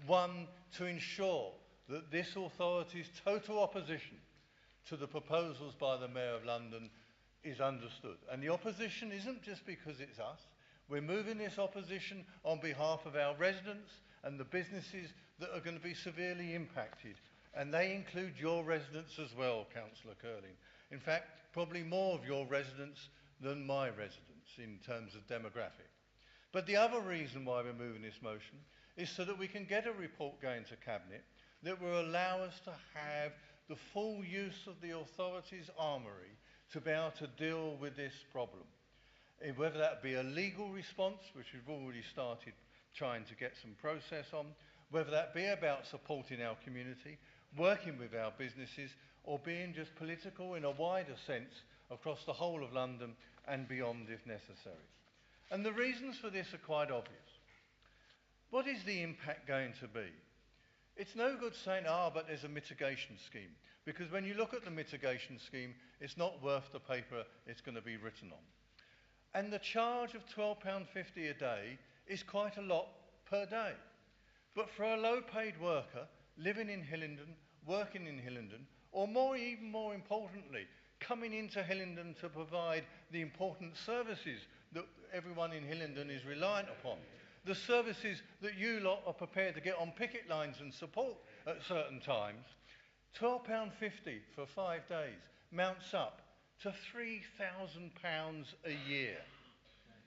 One, to ensure that this authority's total opposition to the proposals by the Mayor of London is understood. And the opposition isn't just because it's us. We're moving this opposition on behalf of our residents and the businesses that are going to be severely impacted. And they include your residents as well, Councillor Curling. In fact, probably more of your residents than my residents in terms of demographic. But the other reason why we're moving this motion is so that we can get a report going to Cabinet that will allow us to have the full use of the authority's armoury to be able to deal with this problem. Whether that be a legal response, which we've already started trying to get some process on, whether that be about supporting our community, working with our businesses, or being just political in a wider sense across the whole of London and beyond if necessary. And the reasons for this are quite obvious. What is the impact going to be? It's no good saying, but there's a mitigation scheme, because when you look at the mitigation scheme, it's not worth the paper it's going to be written on. And the charge of £12.50 a day is quite a lot per day. But for a low-paid worker living in Hillingdon, working in Hillingdon, or even more importantly, coming into Hillingdon to provide the important services that everyone in Hillingdon is reliant upon, the services that you lot are prepared to get on picket lines and support at certain times, £12.50 for 5 days mounts up to £3,000 a year.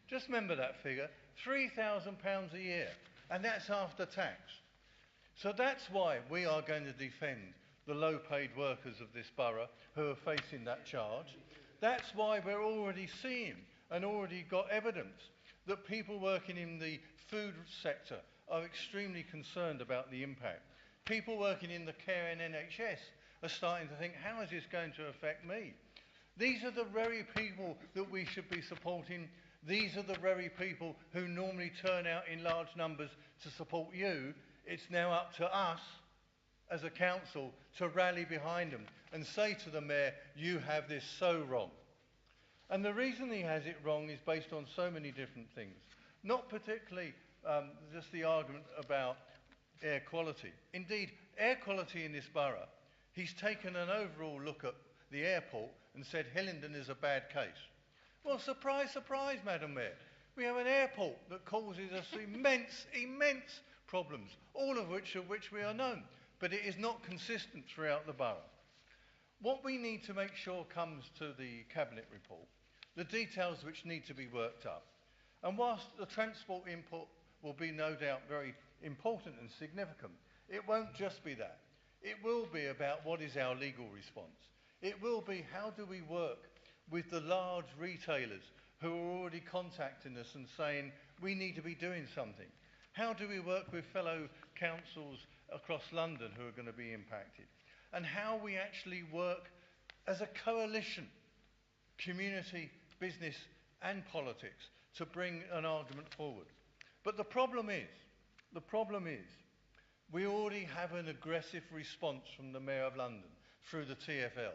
Just remember that figure, £3,000 a year, and that's after tax. So that's why we are going to defend the low-paid workers of this borough who are facing that charge. That's why we're already seeing and already got evidence that people working in the food sector are extremely concerned about the impact. People working in the care and NHS are starting to think, how is this going to affect me? These are the very people that we should be supporting. These are the very people who normally turn out in large numbers to support you. It's now up to us as a council to rally behind them and say to the Mayor, you have this so wrong. And the reason he has it wrong is based on so many different things. Not particularly just the argument about air quality. Indeed, air quality in this borough, he's taken an overall look at the airport and said Hillingdon is a bad case. Well, surprise, surprise, Madam Mayor. We have an airport that causes us immense problems, all of which we are known. But it is not consistent throughout the borough. What we need to make sure comes to the Cabinet report, the details which need to be worked up. And whilst the transport input will be no doubt very important and significant, it won't just be that. It will be about what is our legal response. It will be how do we work with the large retailers who are already contacting us and saying we need to be doing something. How do we work with fellow councils across London who are going to be impacted? And how we actually work as a coalition, community, business and politics, to bring an argument forward. But the problem is, we already have an aggressive response from the Mayor of London through the TfL.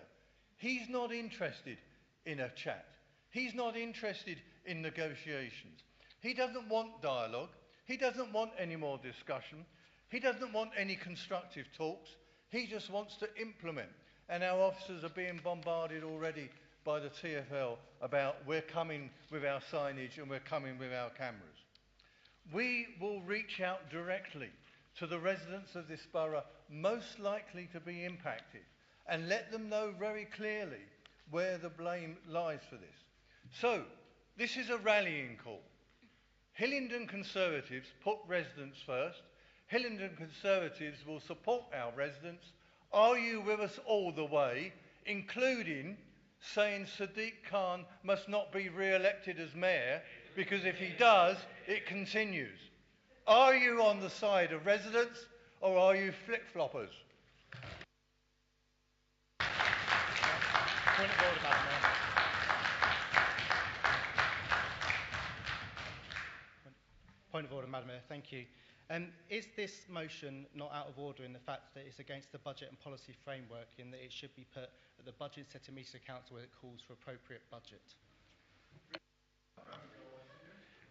He's not interested in a chat. He's not interested in negotiations. He doesn't want dialogue. He doesn't want any more discussion. He doesn't want any constructive talks. He just wants to implement. And our officers are being bombarded already by the TfL about we're coming with our signage and we're coming with our cameras. We will reach out directly to the residents of this borough most likely to be impacted and let them know very clearly where the blame lies for this. So, this is a rallying call. Hillingdon Conservatives put residents first. Hillingdon Conservatives will support our residents. Are you with us all the way, including saying Sadiq Khan must not be re-elected as mayor, because if he does, it continues? Are you on the side of residents, or are you flip-floppers? Point of order, Madam Mayor. Point of order, Madam Mayor. Thank you. Is this motion not out of order in the fact that it's against the budget and policy framework, in that it should be put at the budget setting meeting of council where it calls for appropriate budget?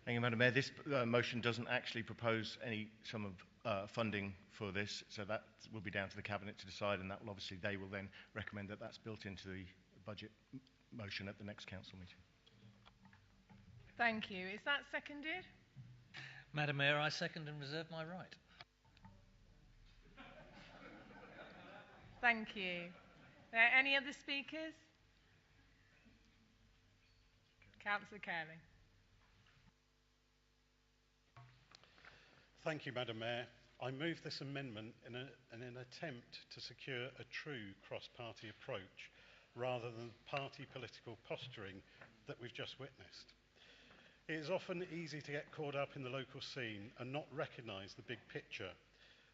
Thank you, Madam Mayor. This motion doesn't actually propose any sum of funding for this, so that will be down to the Cabinet to decide, and that will obviously, they will then recommend that that's built into the budget motion at the next council meeting. Thank you. Is that seconded? Madam Mayor, I second and reserve my right. Thank you. Any other speakers? Councillor Curling. Thank you, Madam Mayor. I move this amendment in an attempt to secure a true cross-party approach rather than party political posturing that we've just witnessed. It is often easy to get caught up in the local scene and not recognise the big picture.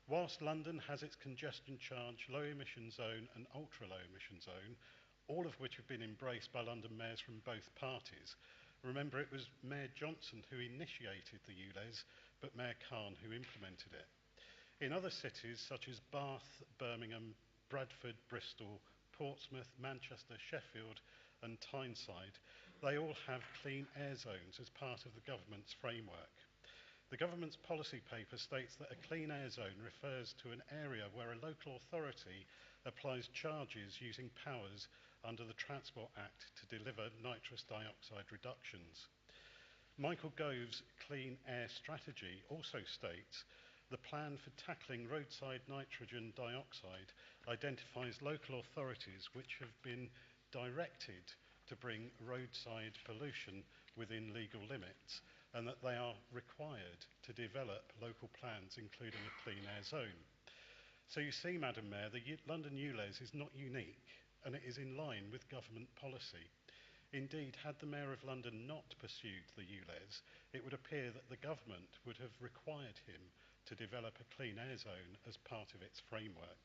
Whilst London has its congestion charge, low emission zone and ultra low emission zone, all of which have been embraced by London mayors from both parties, remember it was Mayor Johnson who initiated the ULEZ, but Mayor Khan who implemented it. In other cities such as Bath, Birmingham, Bradford, Bristol, Portsmouth, Manchester, Sheffield and Tyneside, they all have clean air zones as part of the government's framework. The government's policy paper states that a clean air zone refers to an area where a local authority applies charges using powers under the Transport Act to deliver nitrous dioxide reductions. Michael Gove's Clean Air Strategy also states the plan for tackling roadside nitrogen dioxide identifies local authorities which have been directed to bring roadside pollution within legal limits, and that they are required to develop local plans including a clean air zone. So you see, Madam Mayor, the London ULEZ is not unique, and it is in line with government policy. Indeed, had the Mayor of London not pursued the ULEZ, it would appear that the government would have required him to develop a clean air zone as part of its framework.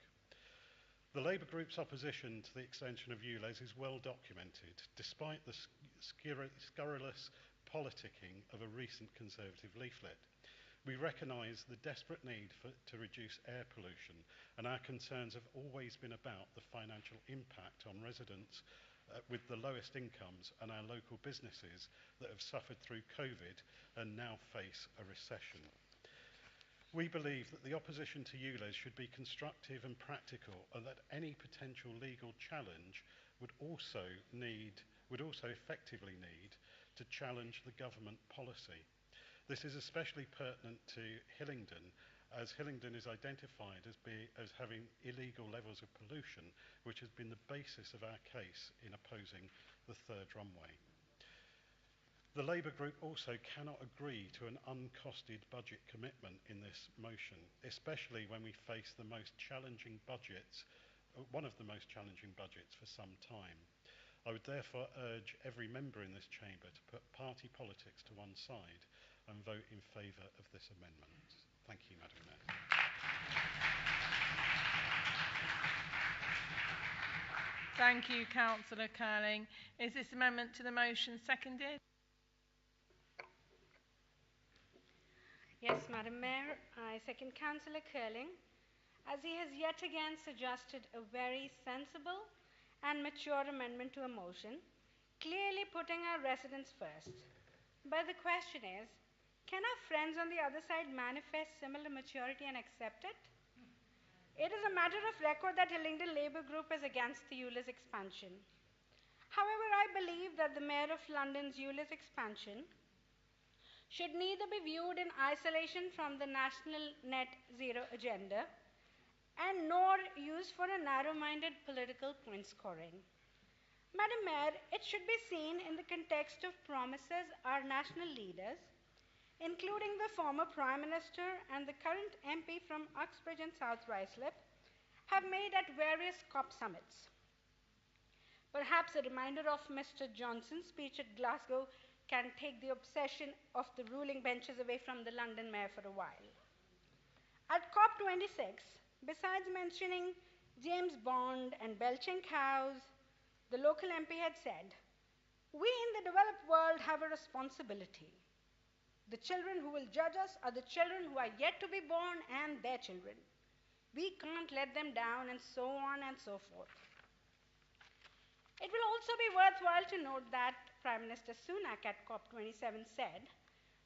The Labour group's opposition to the extension of ULEZ is well documented, despite the scurrilous politicking of a recent Conservative leaflet. We recognise the desperate need to reduce air pollution, and our concerns have always been about the financial impact on residents with the lowest incomes and our local businesses that have suffered through COVID and now face a recession. We believe that the opposition to ULEZ should be constructive and practical, and that any potential legal challenge would also effectively need to challenge the government policy. This is especially pertinent to Hillingdon, as Hillingdon is identified as having illegal levels of pollution, which has been the basis of our case in opposing the third runway. The Labour group also cannot agree to an uncosted budget commitment in this motion, especially when we face the most challenging budgets, one of the most challenging budgets for some time. I would therefore urge every member in this chamber to put party politics to one side and vote in favour of this amendment. Thank you, Madam Mayor. Thank you, Councillor Curling. Is this amendment to the motion seconded? Yes, Madam Mayor, I second Councillor Curling, as he has yet again suggested a very sensible and mature amendment to a motion, clearly putting our residents first. But the question is, can our friends on the other side manifest similar maturity and accept it? It is a matter of record that Hillingdon Labour Group is against the ULEZ expansion. However, I believe that the Mayor of London's ULEZ expansion should neither be viewed in isolation from the national net zero agenda and nor used for a narrow-minded political point scoring. Madam Mayor, it should be seen in the context of promises our national leaders, including the former Prime Minister and the current MP from Uxbridge and South Ruislip, have made at various COP summits. Perhaps a reminder of Mr. Johnson's speech at Glasgow can take the obsession of the ruling benches away from the London Mayor for a while. At COP26, besides mentioning James Bond and belching cows, the local MP had said, "We in the developed world have a responsibility. The children who will judge us are the children who are yet to be born and their children. We can't let them down," and so on and so forth. It will also be worthwhile to note that Prime Minister Sunak at COP27 said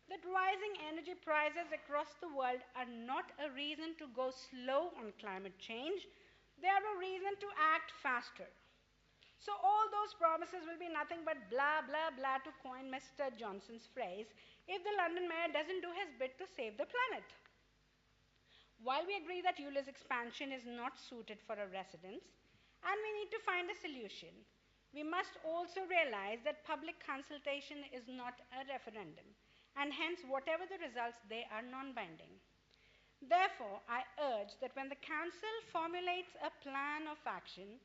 that rising energy prices across the world are not a reason to go slow on climate change, they are a reason to act faster. So all those promises will be nothing but blah, blah, blah, to coin Mr. Johnson's phrase, if the London Mayor doesn't do his bit to save the planet. While we agree that ULEZ expansion is not suited for our residents, and we need to find a solution, we must also realize that public consultation is not a referendum, and hence whatever the results, they are non-binding. Therefore, I urge that when the Council formulates a plan of action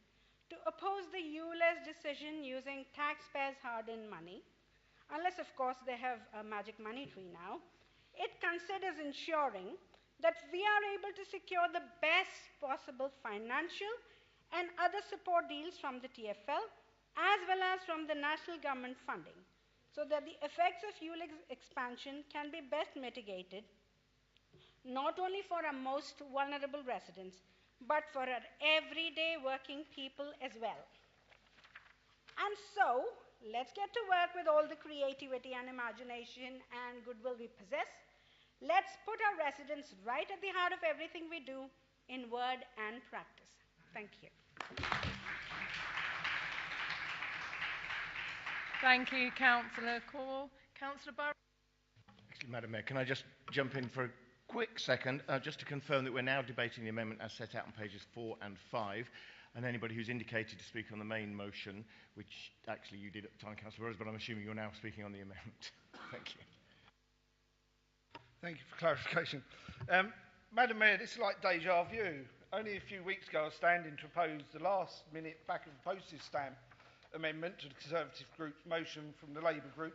to oppose the ULEZ decision using taxpayers' hard-earned money, unless of course they have a magic money tree now, it considers ensuring that we are able to secure the best possible financial and other support deals from the TfL as well as from the national government funding, so that the effects of ULEZ expansion can be best mitigated, not only for our most vulnerable residents, but for our everyday working people as well. And so, let's get to work with all the creativity and imagination and goodwill we possess. Let's put our residents right at the heart of everything we do in word and practice. Thank you. Thank you, Councillor Call. Councillor Burrow. Actually, Madam Mayor, can I just jump in for a quick second, just to confirm that we're now debating the amendment as set out on pages 4 and 5, and anybody who's indicated to speak on the main motion, which actually you did at the time, Councillor Rose, but I'm assuming you're now speaking on the amendment. Thank you. Thank you for clarification. Madam Mayor, this is like deja vu. Only a few weeks ago I was standing to oppose the last-minute back of the postage stamp amendment to the Conservative Group's motion from the Labour Group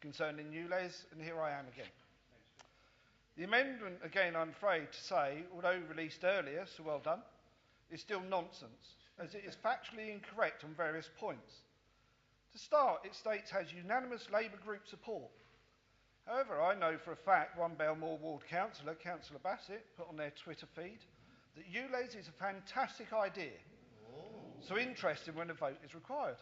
concerning ULEZ, and here I am again. The amendment, again, I'm afraid to say, although released earlier, so well done, is still nonsense, as it is factually incorrect on various points. To start, it states has unanimous Labour Group support. However, I know for a fact one Belmore Ward councillor, Councillor Bassett, put on their Twitter feed that ULEZ is a fantastic idea. So interesting when a vote is required.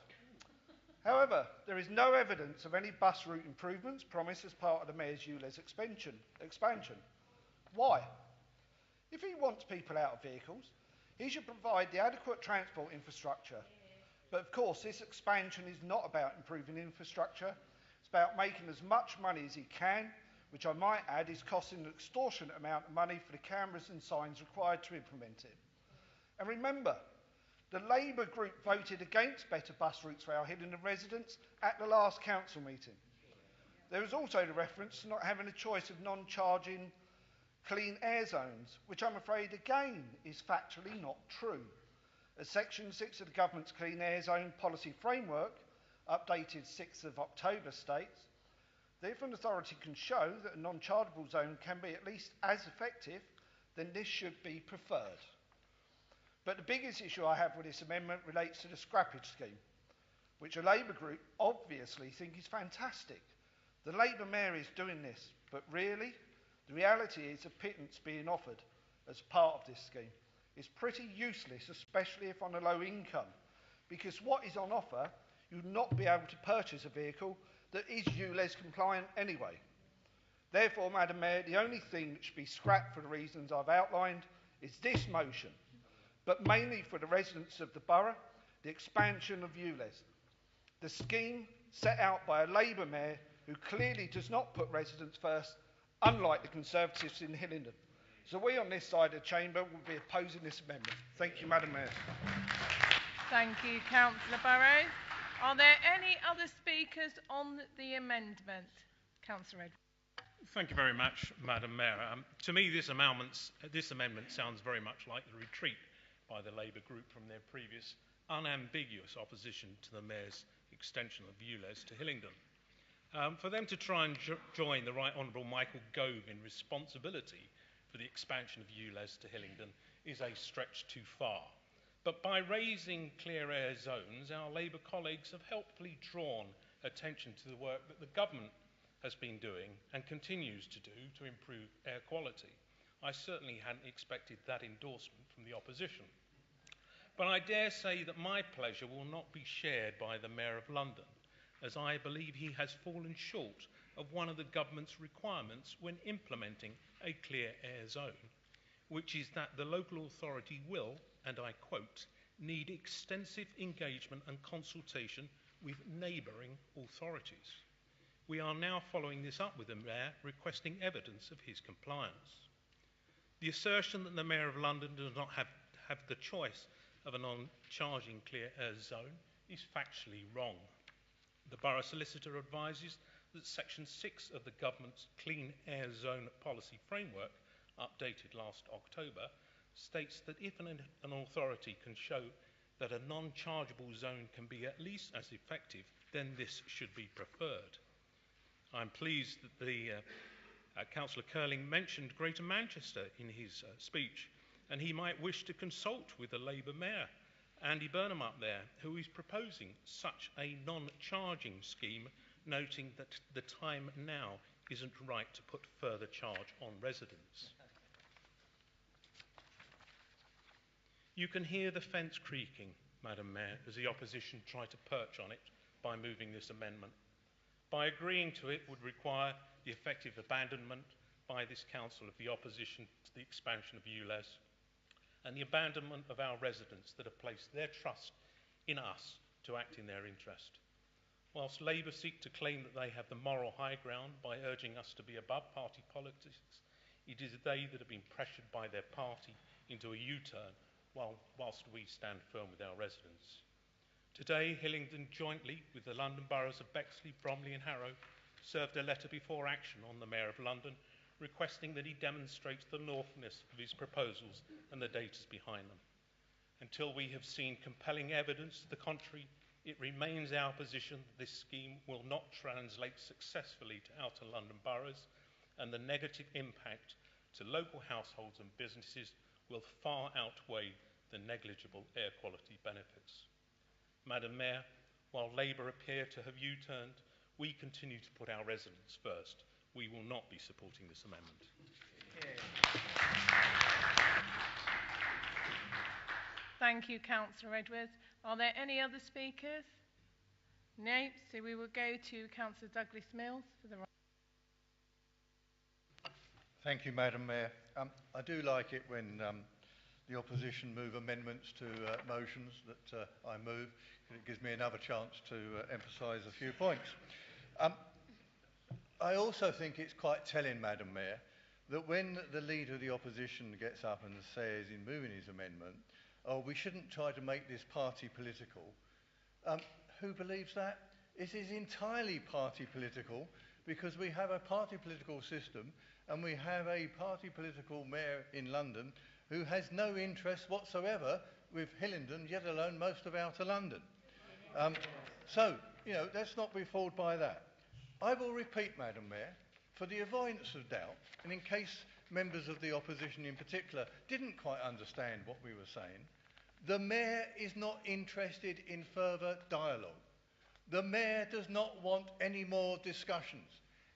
However, there is no evidence of any bus route improvements promised as part of the Mayor's ULEZ expansion. Why? If he wants people out of vehicles, he should provide the adequate transport infrastructure. But of course, this expansion is not about improving infrastructure. It's about making as much money as he can, which I might add is costing an extortionate amount of money for the cameras and signs required to implement it. And remember, the Labour Group voted against better bus routes for our Hillingdon residents at the last council meeting. There was also the reference to not having a choice of non-charging clean air zones, which I'm afraid again is factually not true. As Section 6 of the Government's Clean Air Zone Policy Framework, updated 6th of October, states that if an authority can show that a non-chargeable zone can be at least as effective, then this should be preferred. But the biggest issue I have with this amendment relates to the scrappage scheme, which the Labour Group obviously think is fantastic. The Labour Mayor is doing this, but really, the reality is a pittance being offered as part of this scheme is pretty useless, especially if on a low income, because what is on offer, you will not be able to purchase a vehicle that is ULEZ compliant anyway. Therefore, Madam Mayor, the only thing that should be scrapped for the reasons I've outlined is this motion, but mainly for the residents of the borough, the expansion of ULEZ. The scheme set out by a Labour Mayor who clearly does not put residents first, unlike the Conservatives in Hillingdon. So we on this side of the chamber will be opposing this amendment. Thank you, Madam Mayor. Thank you, Councillor Burrows. Are there any other speakers on the amendment? Councillor Edwards. Thank you very much, Madam Mayor. To me, this amendment sounds very much like the retreat by the Labour group from their previous unambiguous opposition to the Mayor's extension of ULEZ to Hillingdon. For them to try and join the Right Honourable Michael Gove in responsibility for the expansion of ULEZ to Hillingdon is a stretch too far. But by raising clear air zones, our Labour colleagues have helpfully drawn attention to the work that the government has been doing and continues to do to improve air quality. I certainly hadn't expected that endorsement from the opposition. But I dare say that my pleasure will not be shared by the Mayor of London, as I believe he has fallen short of one of the government's requirements when implementing a clear air zone, which is that the local authority will, and I quote, need extensive engagement and consultation with neighbouring authorities. We are now following this up with the Mayor requesting evidence of his compliance. The assertion that the Mayor of London does not have the choice of a non-charging clear air zone is factually wrong. The Borough Solicitor advises that Section 6 of the Government's Clean Air Zone Policy Framework, updated last October, states that if an authority can show that a non-chargeable zone can be at least as effective, then this should be preferred. I'm pleased that the Councillor Curling mentioned Greater Manchester in his speech, and he might wish to consult with the Labour Mayor, Andy Burnham up there, who is proposing such a non-charging scheme, noting that the time now isn't right to put further charge on residents. You can hear the fence creaking, Madam Mayor, as the opposition try to perch on it by moving this amendment. By agreeing to it would require the effective abandonment by this council of the opposition to the expansion of ULEZ and the abandonment of our residents that have placed their trust in us to act in their interest. Whilst Labour seek to claim that they have the moral high ground by urging us to be above party politics, it is they that have been pressured by their party into a U-turn whilst we stand firm with our residents. Today, Hillingdon, jointly with the London boroughs of Bexley, Bromley and Harrow, served a letter before action on the Mayor of London, requesting that he demonstrates the lawfulness of his proposals and the data behind them. Until we have seen compelling evidence to the contrary, it remains our position that this scheme will not translate successfully to outer London boroughs, and the negative impact to local households and businesses will far outweigh the negligible air quality benefits. Madam Mayor, while Labour appear to have U-turned, we continue to put our residents first. We will not be supporting this amendment. Thank you, Councillor Edwards. Are there any other speakers? No, so we will go to Councillor Douglas Mills for the right. Thank you, Madam Mayor. I do like it when the opposition move amendments to motions that I move. It gives me another chance to emphasise a few points. I also think it's quite telling, Madam Mayor, that when the Leader of the Opposition gets up and says in moving his amendment, oh, we shouldn't try to make this party political, who believes that? It is entirely party political because we have a party political system and we have a party political mayor in London who has no interest whatsoever with Hillingdon, yet alone most of outer London. So, you know, let's not be fooled by that. I will repeat, Madam Mayor, for the avoidance of doubt, and in case members of the opposition in particular didn't quite understand what we were saying, the Mayor is not interested in further dialogue. The Mayor does not want any more discussions.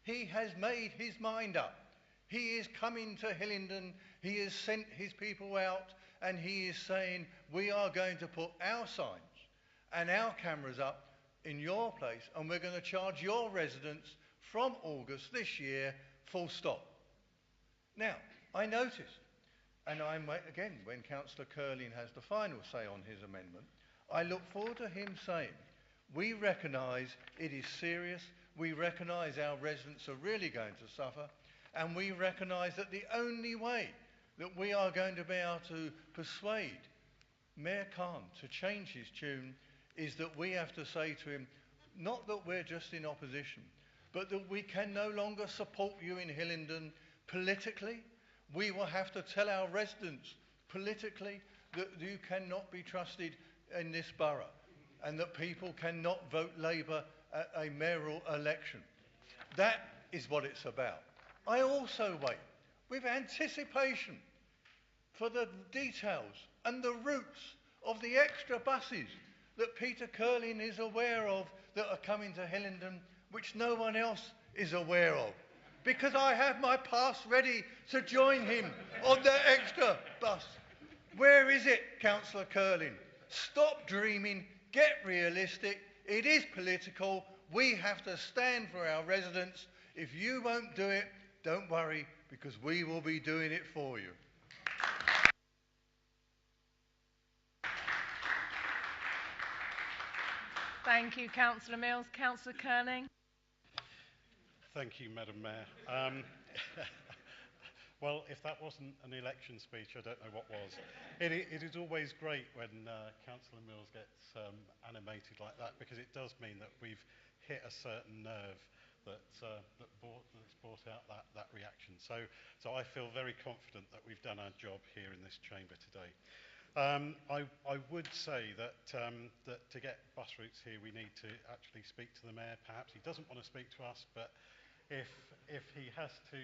He has made his mind up. He is coming to Hillingdon, he has sent his people out, and he is saying, we are going to put our signs and our cameras up in your place, and we're going to charge your residents from August this year full stop. Now, I noticed, and again, when Councillor Curling has the final say on his amendment, I look forward to him saying, we recognise it is serious, we recognise our residents are really going to suffer, and we recognise that the only way that we are going to be able to persuade Mayor Khan to change his tune is that we have to say to him, not that we're just in opposition, but that we can no longer support you in Hillingdon politically. We will have to tell our residents politically that you cannot be trusted in this borough and that people cannot vote Labour at a mayoral election. That is what it's about. I also wait with anticipation for the details and the routes of the extra buses that Peter Curling is aware of that are coming to Hillingdon, which no one else is aware of. Because I have my pass ready to join him on the extra bus. Where is it, Councillor Curling? Stop dreaming, get realistic. It is political. We have to stand for our residents. If you won't do it, don't worry, because we will be doing it for you. Thank you, Councillor Mills. Councillor Curling. Thank you, Madam Mayor. Well, if that wasn't an election speech, I don't know what was. It is always great when Councillor Mills gets animated like that, because it does mean that we've hit a certain nerve that's brought out that reaction. So I feel very confident that we've done our job here in this chamber today. I would say that to get bus routes here, we need to actually speak to the mayor. Perhaps he doesn't want to speak to us, but if he has to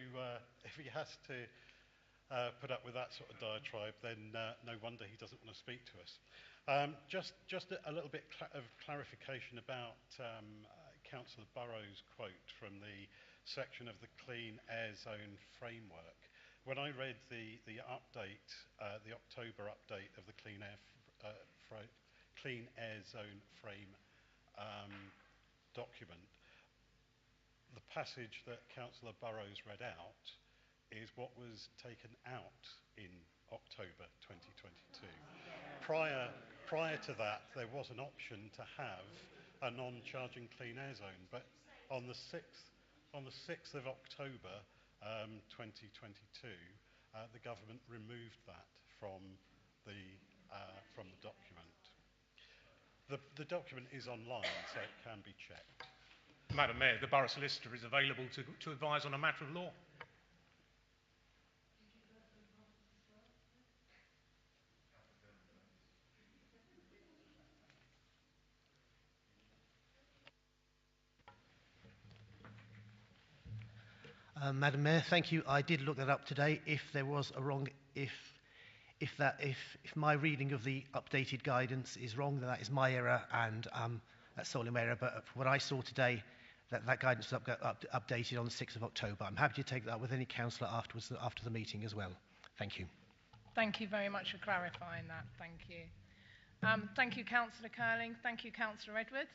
put up with that sort of diatribe, then no wonder he doesn't want to speak to us. Just a little bit of clarification about Councillor Burrow's quote from the section of the Clean Air Zone framework. When I read the update, the October update of the Clean Air Zone frame document, the passage that Councillor Burrows read out is what was taken out in October 2022. Prior to that, there was an option to have a non-charging clean air zone, but on the 6th of October 2022, the government removed that from the document. The document is online, so it can be checked. Madam Mayor, the Borough Solicitor is available to advise on a matter of law. Madam Mayor, thank you. I did look that up today. If there was a wrong, if my reading of the updated guidance is wrong, then that is my error, and that's solely my error. But from what I saw today, that guidance was updated on the 6th of October. I'm happy to take that with any councillor afterwards, after the meeting as well. Thank you. Thank you very much for clarifying that. Thank you. Thank you, Councillor Curling. Thank you, Councillor Edwards.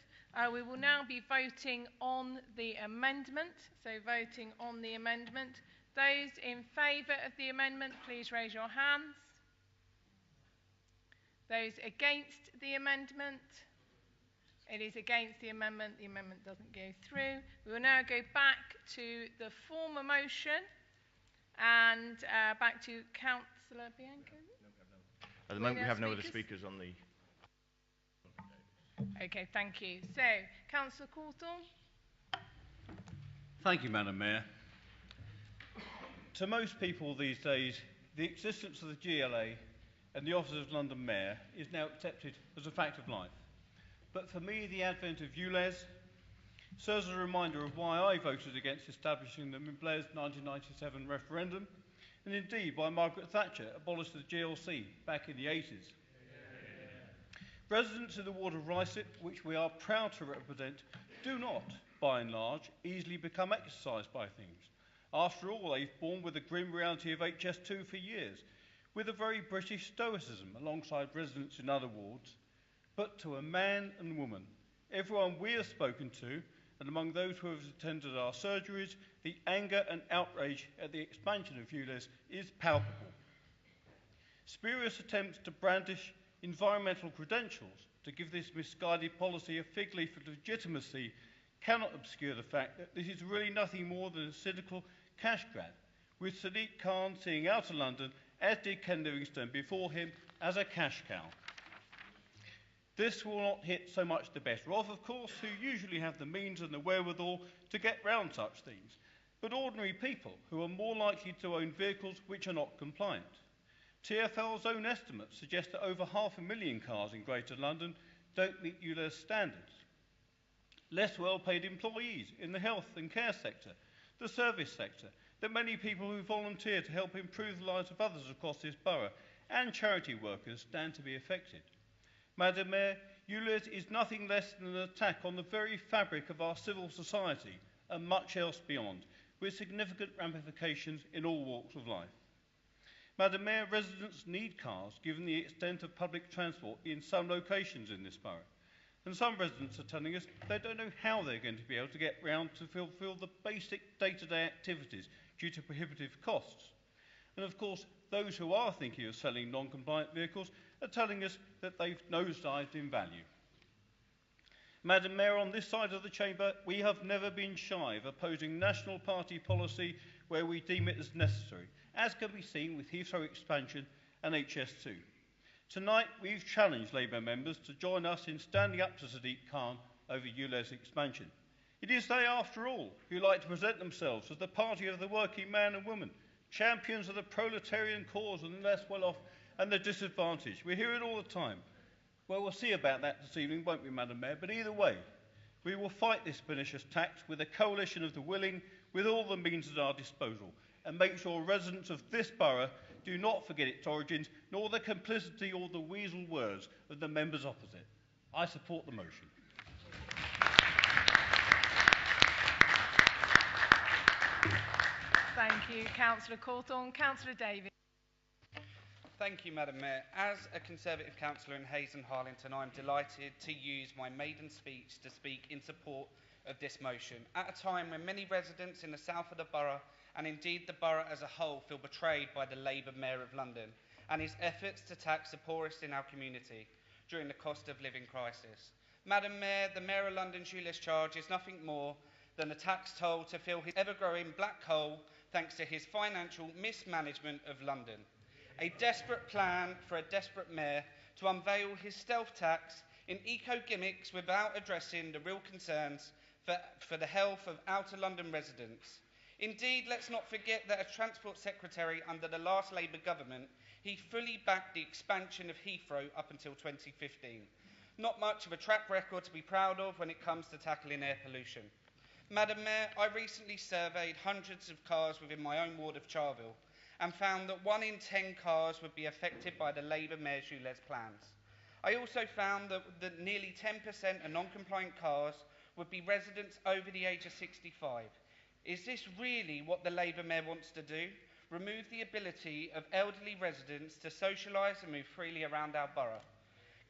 We will now be voting on the amendment. So voting on the amendment. Those in favour of the amendment, please raise your hands. Those against the amendment? It is against the amendment. The amendment doesn't go through. We will now go back to the former motion and back to Councillor Bianco. At the moment, we have no other speakers on the... Okay, thank you. So, Councillor Cawthorne. Thank you, Madam Mayor. To most people these days, the existence of the GLA and the office of London Mayor is now accepted as a fact of life. But for me, the advent of ULEZ serves as a reminder of why I voted against establishing them in Blair's 1997 referendum, and indeed why Margaret Thatcher abolished the GLC back in the 80s. Residents in the ward of Rycett, which we are proud to represent, do not, by and large, easily become exercised by things. After all, they've borne with the grim reality of HS2 for years, with a very British stoicism alongside residents in other wards. But to a man and woman, everyone we have spoken to, and among those who have attended our surgeries, the anger and outrage at the expansion of ULEZ is palpable. Spurious attempts to brandish environmental credentials to give this misguided policy a fig leaf of legitimacy cannot obscure the fact that this is really nothing more than a cynical cash grab, with Sadiq Khan seeing Outer London, as did Ken Livingstone before him, as a cash cow. This will not hit so much the better off, of course, who usually have the means and the wherewithal to get round such things, but ordinary people who are more likely to own vehicles which are not compliant. TfL's own estimates suggest that over 500,000 cars in Greater London don't meet ULEZ standards. Less well-paid employees in the health and care sector, the service sector, the many people who volunteer to help improve the lives of others across this borough, and charity workers stand to be affected. Madam Mayor, ULEZ is nothing less than an attack on the very fabric of our civil society and much else beyond, with significant ramifications in all walks of life. Madam Mayor, residents need cars given the extent of public transport in some locations in this borough. And some residents are telling us they don't know how they're going to be able to get round to fulfil the basic day-to-day activities due to prohibitive costs. And of course, those who are thinking of selling non-compliant vehicles are telling us that they've nosedived in value. Madam Mayor, on this side of the chamber, we have never been shy of opposing national party policy where we deem it as necessary, as can be seen with Heathrow expansion and HS2. Tonight, we've challenged Labour members to join us in standing up to Sadiq Khan over ULEZ expansion. It is they, after all, who like to present themselves as the party of the working man and woman, champions of the proletarian cause and the less well-off and the disadvantaged. We hear it all the time. Well, we'll see about that this evening, won't we, Madam Mayor? But either way, we will fight this pernicious tax with a coalition of the willing, with all the means at our disposal, and make sure residents of this borough do not forget its origins, nor the complicity or the weasel words of the members opposite. I support the motion. Thank you, Councillor Cawthorne. Councillor Davies. Thank you, Madam Mayor. As a Conservative councillor in Hayes and Harlington, I'm delighted to use my maiden speech to speak in support of this motion, at a time when many residents in the south of the borough, and indeed the borough as a whole, feel betrayed by the Labour Mayor of London and his efforts to tax the poorest in our community during the cost of living crisis. Madam Mayor, the Mayor of London's ULEZ charge is nothing more than a tax toll to fill his ever-growing black hole thanks to his financial mismanagement of London. A desperate plan for a desperate mayor to unveil his stealth tax in eco-gimmicks without addressing the real concerns for the health of outer London residents. Indeed, let's not forget that as Transport Secretary under the last Labour government, he fully backed the expansion of Heathrow up until 2015. Not much of a track record to be proud of when it comes to tackling air pollution. Madam Mayor, I recently surveyed hundreds of cars within my own ward of Charville and found that 1 in 10 cars would be affected by the Labour Mayor's ULEZ plans. I also found that nearly 10% of non-compliant cars would be residents over the age of 65. Is this really what the Labour Mayor wants to do? Remove the ability of elderly residents to socialise and move freely around our borough?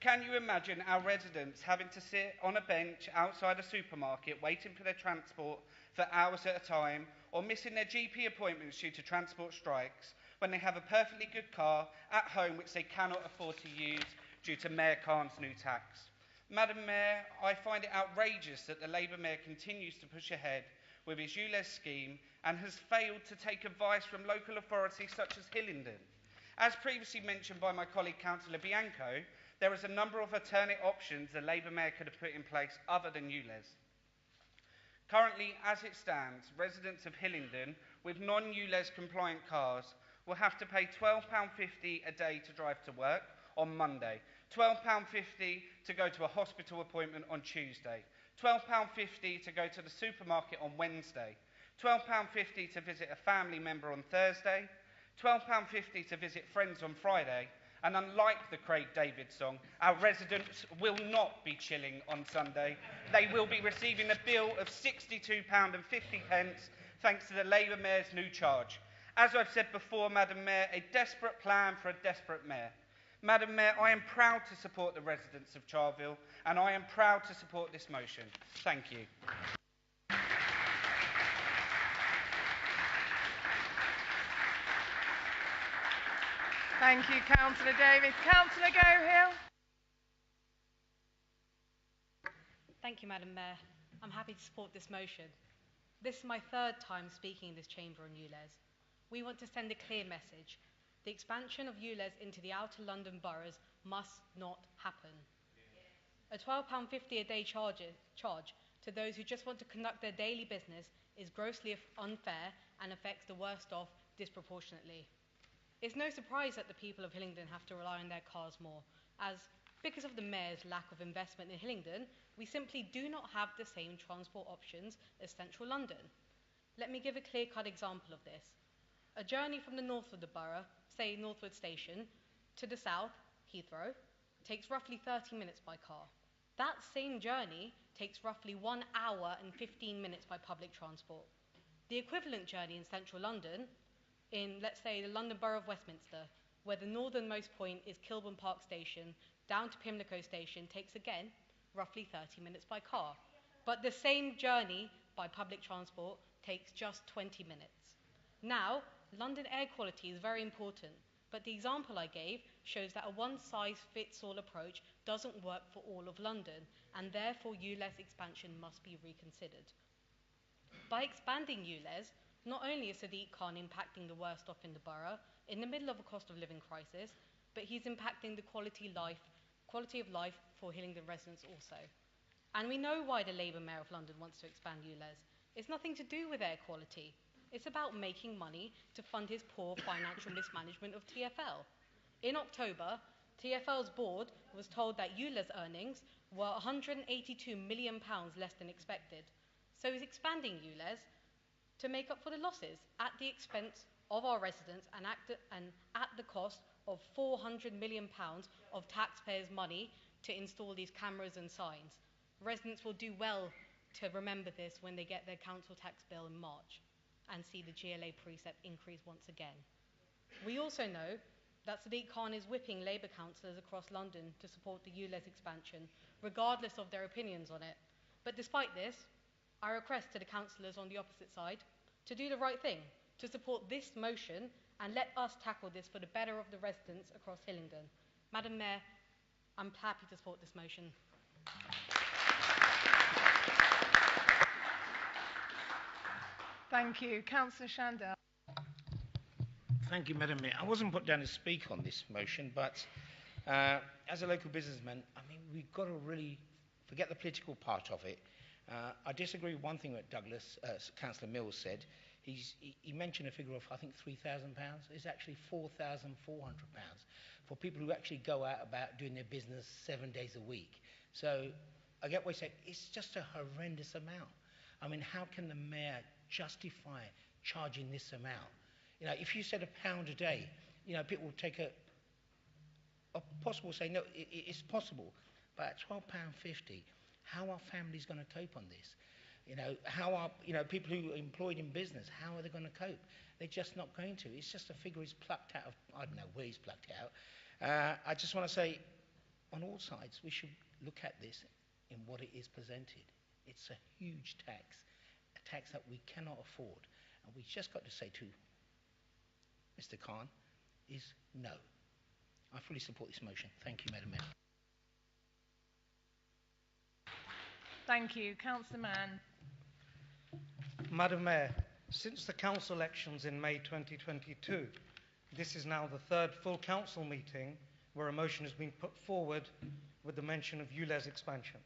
Can you imagine our residents having to sit on a bench outside a supermarket waiting for their transport for hours at a time, or missing their GP appointments due to transport strikes, when they have a perfectly good car at home which they cannot afford to use due to Mayor Khan's new tax? Madam Mayor, I find it outrageous that the Labour Mayor continues to push ahead with his ULEZ scheme and has failed to take advice from local authorities such as Hillingdon. As previously mentioned by my colleague Councillor Bianco, there is a number of alternate options the Labour Mayor could have put in place other than ULEZ. Currently, as it stands, residents of Hillingdon with non-ULEZ compliant cars will have to pay £12.50 a day to drive to work on Monday, £12.50 to go to a hospital appointment on Tuesday, £12.50 to go to the supermarket on Wednesday, £12.50 to visit a family member on Thursday, £12.50 to visit friends on Friday, and unlike the Craig David song, our residents will not be chilling on Sunday. They will be receiving a bill of £62.50 thanks to the Labour Mayor's new charge. As I've said before, Madam Mayor, a desperate plan for a desperate mayor. Madam Mayor, I am proud to support the residents of Charville, and I am proud to support this motion. Thank you. Thank you, Councillor Davis. Councillor Gohill. Thank you, Madam Mayor. I'm happy to support this motion. This is my third time speaking in this chamber on ULEZ. We want to send a clear message. The expansion of ULEZ into the outer London boroughs must not happen. A £12.50 a day charge to those who just want to conduct their daily business is grossly unfair and affects the worst off disproportionately. It's no surprise that the people of Hillingdon have to rely on their cars more, as because of the Mayor's lack of investment in Hillingdon, we simply do not have the same transport options as central London. Let me give a clear-cut example of this. A journey from the north of the borough, say Northwood Station, to the south, Heathrow, takes roughly 30 minutes by car. That same journey takes roughly 1 hour and 15 minutes by public transport. The equivalent journey in central London, in, let's say, the London Borough of Westminster, where the northernmost point is Kilburn Park Station, down to Pimlico Station, takes again roughly 30 minutes by car. But the same journey by public transport takes just 20 minutes. Now, London air quality is very important, but the example I gave shows that a one-size-fits-all approach doesn't work for all of London, and therefore ULEZ expansion must be reconsidered. By expanding ULEZ, not only is Sadiq Khan impacting the worst off in the borough, in the middle of a cost of living crisis, but he's impacting the quality of life for Hillingdon residents also. And we know why the Labour Mayor of London wants to expand ULEZ. It's nothing to do with air quality. It's about making money to fund his poor financial mismanagement of TfL. In October, TfL's board was told that ULEZ earnings were £182 million less than expected. So he's expanding ULEZ to make up for the losses at the expense of our residents and at the cost of £400 million of taxpayers' money to install these cameras and signs. Residents will do well to remember this when they get their council tax bill in March and see the GLA precept increase once again. We also know that Sadiq Khan is whipping Labour councillors across London to support the ULEZ expansion, regardless of their opinions on it. But despite this, I request to the councillors on the opposite side to do the right thing, to support this motion and let us tackle this for the better of the residents across Hillingdon. Madam Mayor, I'm happy to support this motion. Thank you. Councillor Shandell. Thank you, Madam Mayor. I wasn't put down to speak on this motion, but as a local businessman, I mean, we've got to really forget the political part of it. I disagree with one thing that Councillor Mills said. He mentioned a figure of, I think, £3,000. It's actually £4,400 for people who actually go out about doing their business 7 days a week. So I get what you say. It's just a horrendous amount. I mean, how can the mayor justify charging this amount? You know, if you said £1 a day, you know, people would take a possible say, no, it's possible. But at £12.50, how are families going to cope on this? You know, how are, you know, people who are employed in business, how are they going to cope? They're just not going to. It's just a figure he's plucked out of, I don't know where he's plucked out. I just want to say, on all sides, we should look at this in what it is presented. It's a huge tax, a tax that we cannot afford. And we just got to say to Mr. Khan is no. I fully support this motion. Thank you, Madam Mayor. Thank you. Councillor Mann. Madam Mayor, since the council elections in May 2022, this is now the third full council meeting where a motion has been put forward with the mention of ULEZ expansion.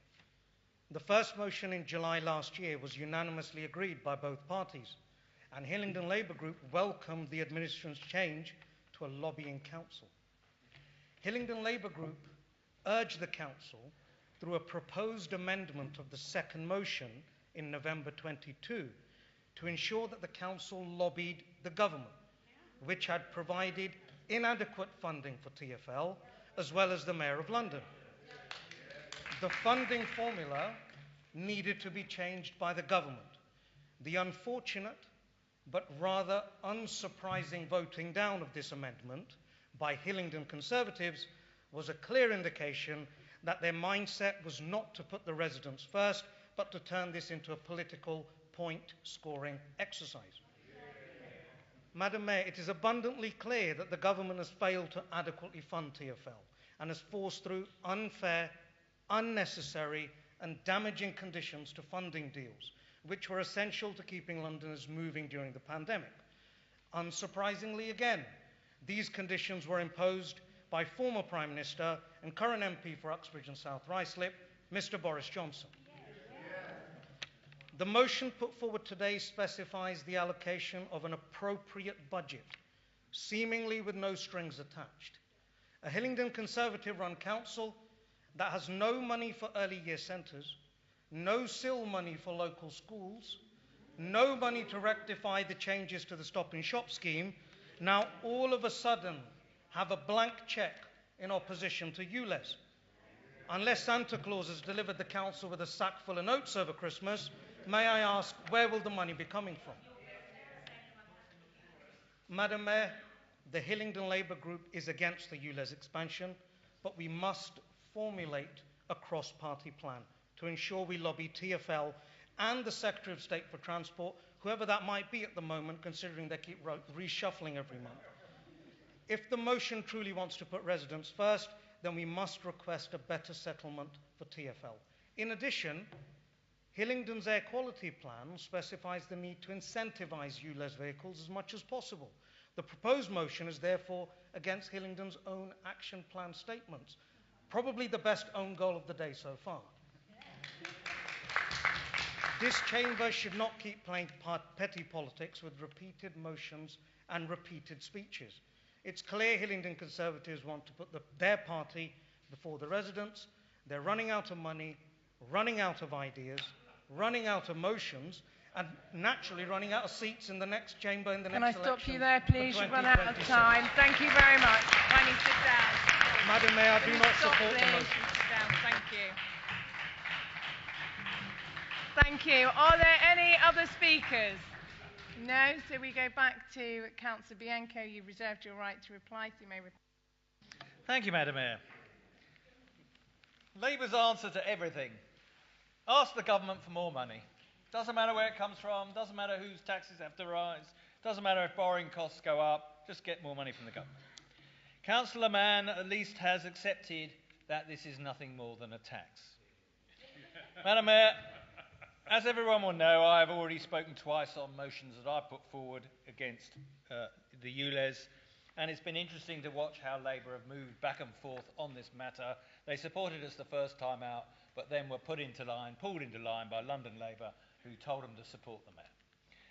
The first motion in July last year was unanimously agreed by both parties, and Hillingdon Labour Group welcomed the administration's change to a lobbying council. Hillingdon Labour Group urged the council through a proposed amendment of the second motion in November 22 to ensure that the council lobbied the government, which had provided inadequate funding for TfL, as well as the Mayor of London. The funding formula needed to be changed by the government. The unfortunate but rather unsurprising voting down of this amendment by Hillingdon Conservatives was a clear indication that their mindset was not to put the residents first, but to turn this into a political point-scoring exercise. Madam Mayor, it is abundantly clear that the government has failed to adequately fund TfL and has forced through unfair, unnecessary and damaging conditions to funding deals, which were essential to keeping Londoners moving during the pandemic. Unsurprisingly again, these conditions were imposed by former Prime Minister and current MP for Uxbridge and South Ruislip, Mr. Boris Johnson. The motion put forward today specifies the allocation of an appropriate budget, seemingly with no strings attached. A Hillingdon Conservative-run council that has no money for early year centres, no SIL money for local schools, no money to rectify the changes to the Stop and Shop scheme, now all of a sudden have a blank cheque in opposition to ULEZ. Unless Santa Claus has delivered the council with a sack full of notes over Christmas, may I ask, where will the money be coming from? Madam Mayor, the Hillingdon Labour Group is against the ULEZ expansion, but we must formulate a cross-party plan to ensure we lobby TfL and the Secretary of State for Transport, whoever that might be at the moment, considering they keep reshuffling every month. If the motion truly wants to put residents first, then we must request a better settlement for TfL. In addition, Hillingdon's air quality plan specifies the need to incentivise ULEZ vehicles as much as possible. The proposed motion is therefore against Hillingdon's own action plan statements. Probably the best own goal of the day so far. This chamber should not keep playing petty politics with repeated motions and repeated speeches. It's clear Hillingdon Conservatives want to put their party before the residents. They're running out of money, running out of ideas, running out of motions, and naturally running out of seats in the next chamber in the next election. Can I stop you there, please? You've run out of time. Thank you very much. Kindly sit down. Madam Mayor, I do not support the motion. Sit down. Thank you. Thank you. Are there any other speakers? No, so we go back to Councillor Bianco. You reserved your right to reply, so you may reply. Thank you, Madam Mayor. Labour's answer to everything: ask the government for more money. Doesn't matter where it comes from, doesn't matter whose taxes have to rise, doesn't matter if borrowing costs go up, just get more money from the government. Councillor Mann at least has accepted that this is nothing more than a tax. Madam Mayor, as everyone will know, I have already spoken twice on motions that I put forward against the ULEZ, and it's been interesting to watch how Labour have moved back and forth on this matter. They supported us the first time out, but then were pulled into line by London Labour, who told them to support the Mayor.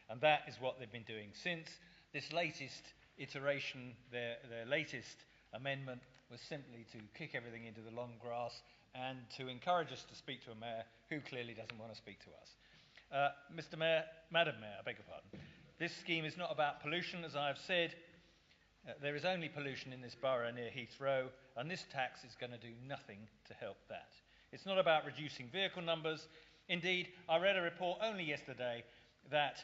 And that is what they've been doing since. This latest iteration, their latest amendment, was simply to kick everything into the long grass and to encourage us to speak to a mayor who clearly doesn't want to speak to us. Madam Mayor, I beg your pardon. This scheme is not about pollution, as I have said. There is only pollution in this borough near Heathrow, and this tax is going to do nothing to help that. It's not about reducing vehicle numbers. Indeed, I read a report only yesterday that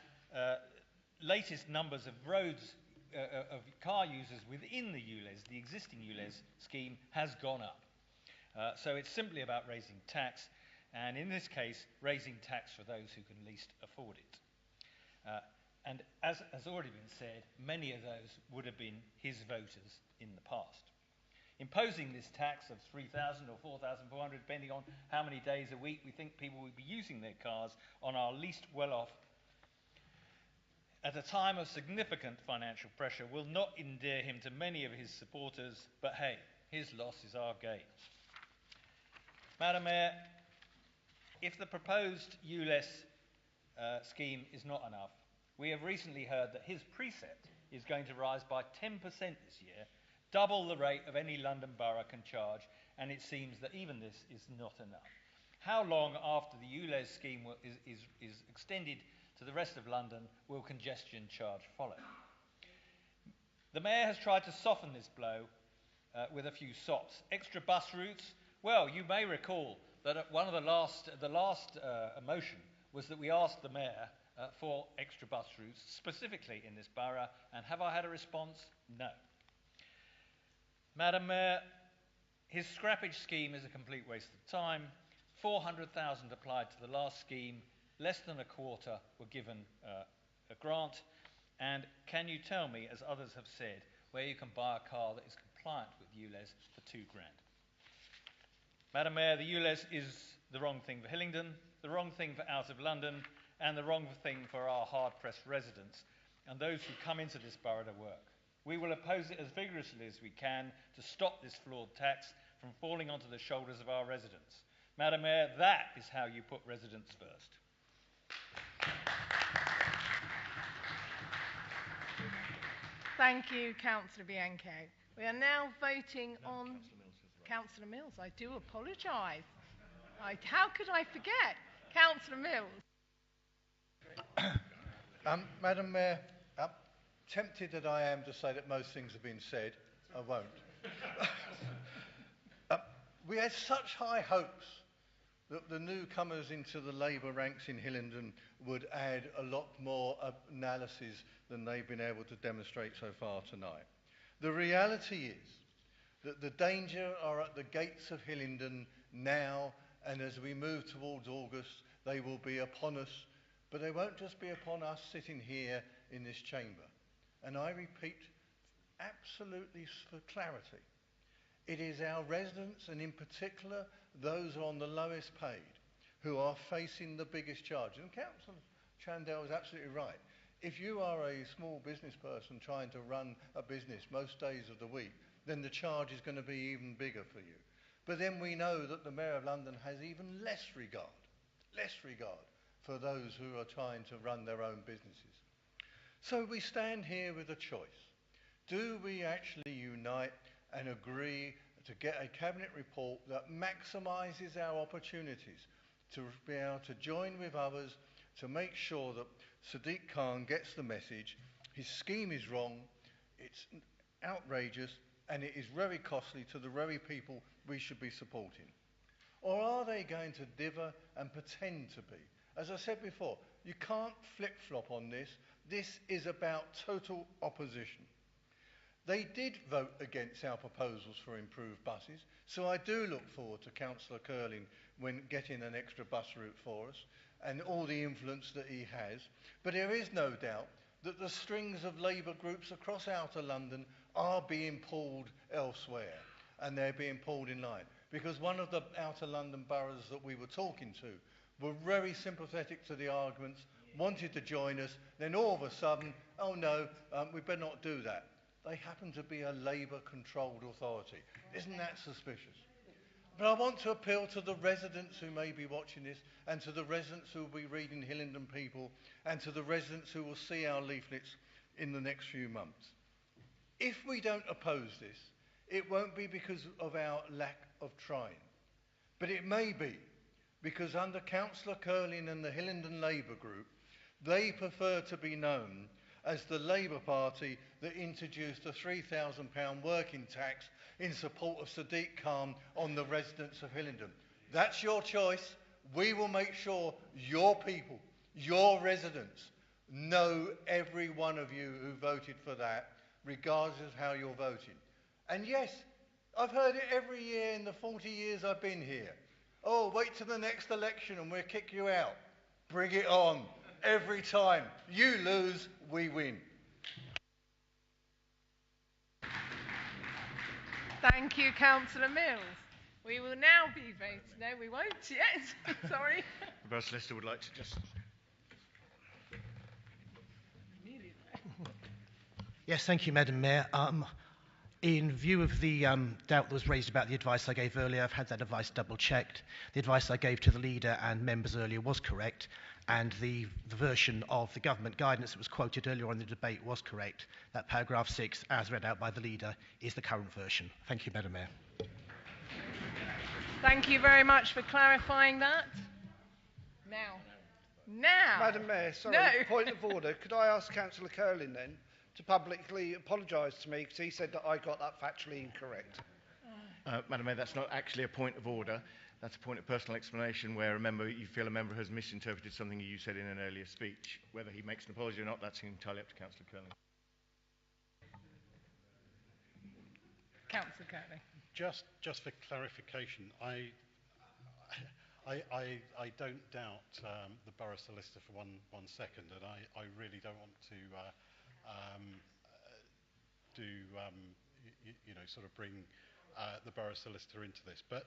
latest numbers of roads, of car users within the ULEZ, the existing ULEZ scheme, has gone up. So it's simply about raising tax, and in this case, raising tax for those who can least afford it. And as has already been said, many of those would have been his voters in the past. Imposing this tax of 3,000 or 4,400, depending on how many days a week we think people will be using their cars, on our least well-off, at a time of significant financial pressure, will not endear him to many of his supporters, but hey, his loss is our gain. Madam Mayor, if the proposed ULEZ scheme is not enough, we have recently heard that his precept is going to rise by 10% this year, double the rate of any London borough can charge, and it seems that even this is not enough. How long after the ULEZ scheme is extended to the rest of London will congestion charge follow? The Mayor has tried to soften this blow with a few sops. Extra bus routes. Well, you may recall that at one of the last motion was that we asked the Mayor for extra bus routes, specifically in this borough, and have I had a response? No. Madam Mayor, his scrappage scheme is a complete waste of time. 400,000 applied to the last scheme, less than a quarter were given a grant, And can you tell me, as others have said, where you can buy a car that is compliant with ULEZ for £2,000? Madam Mayor, the ULEZ is the wrong thing for Hillingdon, the wrong thing for out of London, and the wrong thing for our hard-pressed residents and those who come into this borough to work. We will oppose it as vigorously as we can to stop this flawed tax from falling onto the shoulders of our residents. Madam Mayor, that is how you put residents first. Thank you, Councillor Bianco. We are now voting on... Councillor Mills, I do apologise. How could I forget? Councillor Mills. Madam Mayor, tempted that I am to say that most things have been said, I won't. We had such high hopes that the newcomers into the Labour ranks in Hillingdon would add a lot more analysis than they've been able to demonstrate so far tonight. The reality is that the danger are at the gates of Hillingdon now, and as we move towards August, they will be upon us, but they won't just be upon us sitting here in this chamber. And I repeat, absolutely for clarity, it is our residents, and in particular those on the lowest paid, who are facing the biggest charge. And Councillor Chandel is absolutely right. If you are a small business person trying to run a business most days of the week, then the charge is going to be even bigger for you. But then we know that the Mayor of London has even less regard for those who are trying to run their own businesses. So we stand here with a choice. Do we actually unite and agree to get a cabinet report that maximises our opportunities to be able to join with others to make sure that Sadiq Khan gets the message, his scheme is wrong, it's outrageous, and it is very costly to the very people we should be supporting? Or are they going to dither and pretend to be? As I said before, you can't flip-flop on this. This is about total opposition. They did vote against our proposals for improved buses, so I do look forward to Councillor Curling when getting an extra bus route for us and all the influence that he has. But there is no doubt that the strings of Labour groups across outer London are being pulled elsewhere, and they're being pulled in line. Because one of the outer London boroughs that we were talking to were very sympathetic to the arguments, wanted to join us, then all of a sudden, oh no, we better not do that. They happen to be a Labour-controlled authority. Isn't that suspicious? But I want to appeal to the residents who may be watching this, and to the residents who will be reading Hillingdon People, and to the residents who will see our leaflets in the next few months. If we don't oppose this, it won't be because of our lack of trying, but it may be because under Councillor Curling and the Hillingdon Labour Group, they prefer to be known as the Labour Party that introduced a £3,000 working tax in support of Sadiq Khan on the residents of Hillingdon. That's your choice. We will make sure your people, your residents, know every one of you who voted for that, regardless of how you're voting. And yes, I've heard it every year in the 40 years I've been here. Oh, wait till the next election and we'll kick you out. Bring it on. Every time. You lose, we win. Thank you, Councillor Mills. We will now be voting. No, we won't yet. Sorry. The Borough Solicitor would like to just... Yes, thank you, Madam Mayor. In view of the doubt that was raised about the advice I gave earlier, I've had that advice double-checked. The advice I gave to the leader and members earlier was correct, and the version of the government guidance that was quoted earlier on in the debate was correct. That paragraph 6, as read out by the leader, is the current version. Thank you, Madam Mayor. Thank you very much for clarifying that. Now. Madam Mayor, sorry, point of order. Could I ask Councillor Curling then to publicly apologise to me because he said that I got that factually incorrect? Madam Mayor, that's not actually a point of order. That's a point of personal explanation where you feel a member has misinterpreted something you said in an earlier speech. Whether he makes an apology or not, that's entirely up to Councillor Curling. Councillor Curling. Just for clarification, I don't doubt the Borough Solicitor for one second, and I really don't want to sort of bring the borough solicitor into this. But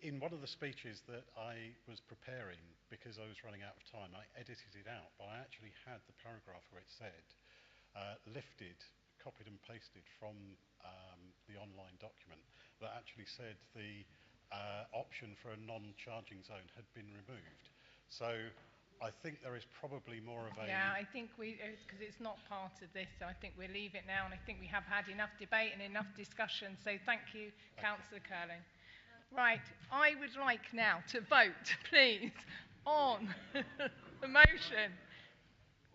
in one of the speeches that I was preparing, because I was running out of time, I edited it out, but I actually had the paragraph where it said, lifted, copied and pasted from the online document that actually said the option for a non-charging zone had been removed. So I think there is probably more of a... Yeah, I think because it's not part of this, so I think we'll leave it now, and I think we have had enough debate and enough discussion, so thank you, Councillor Curling. Right, I would like now to vote, please, on the motion.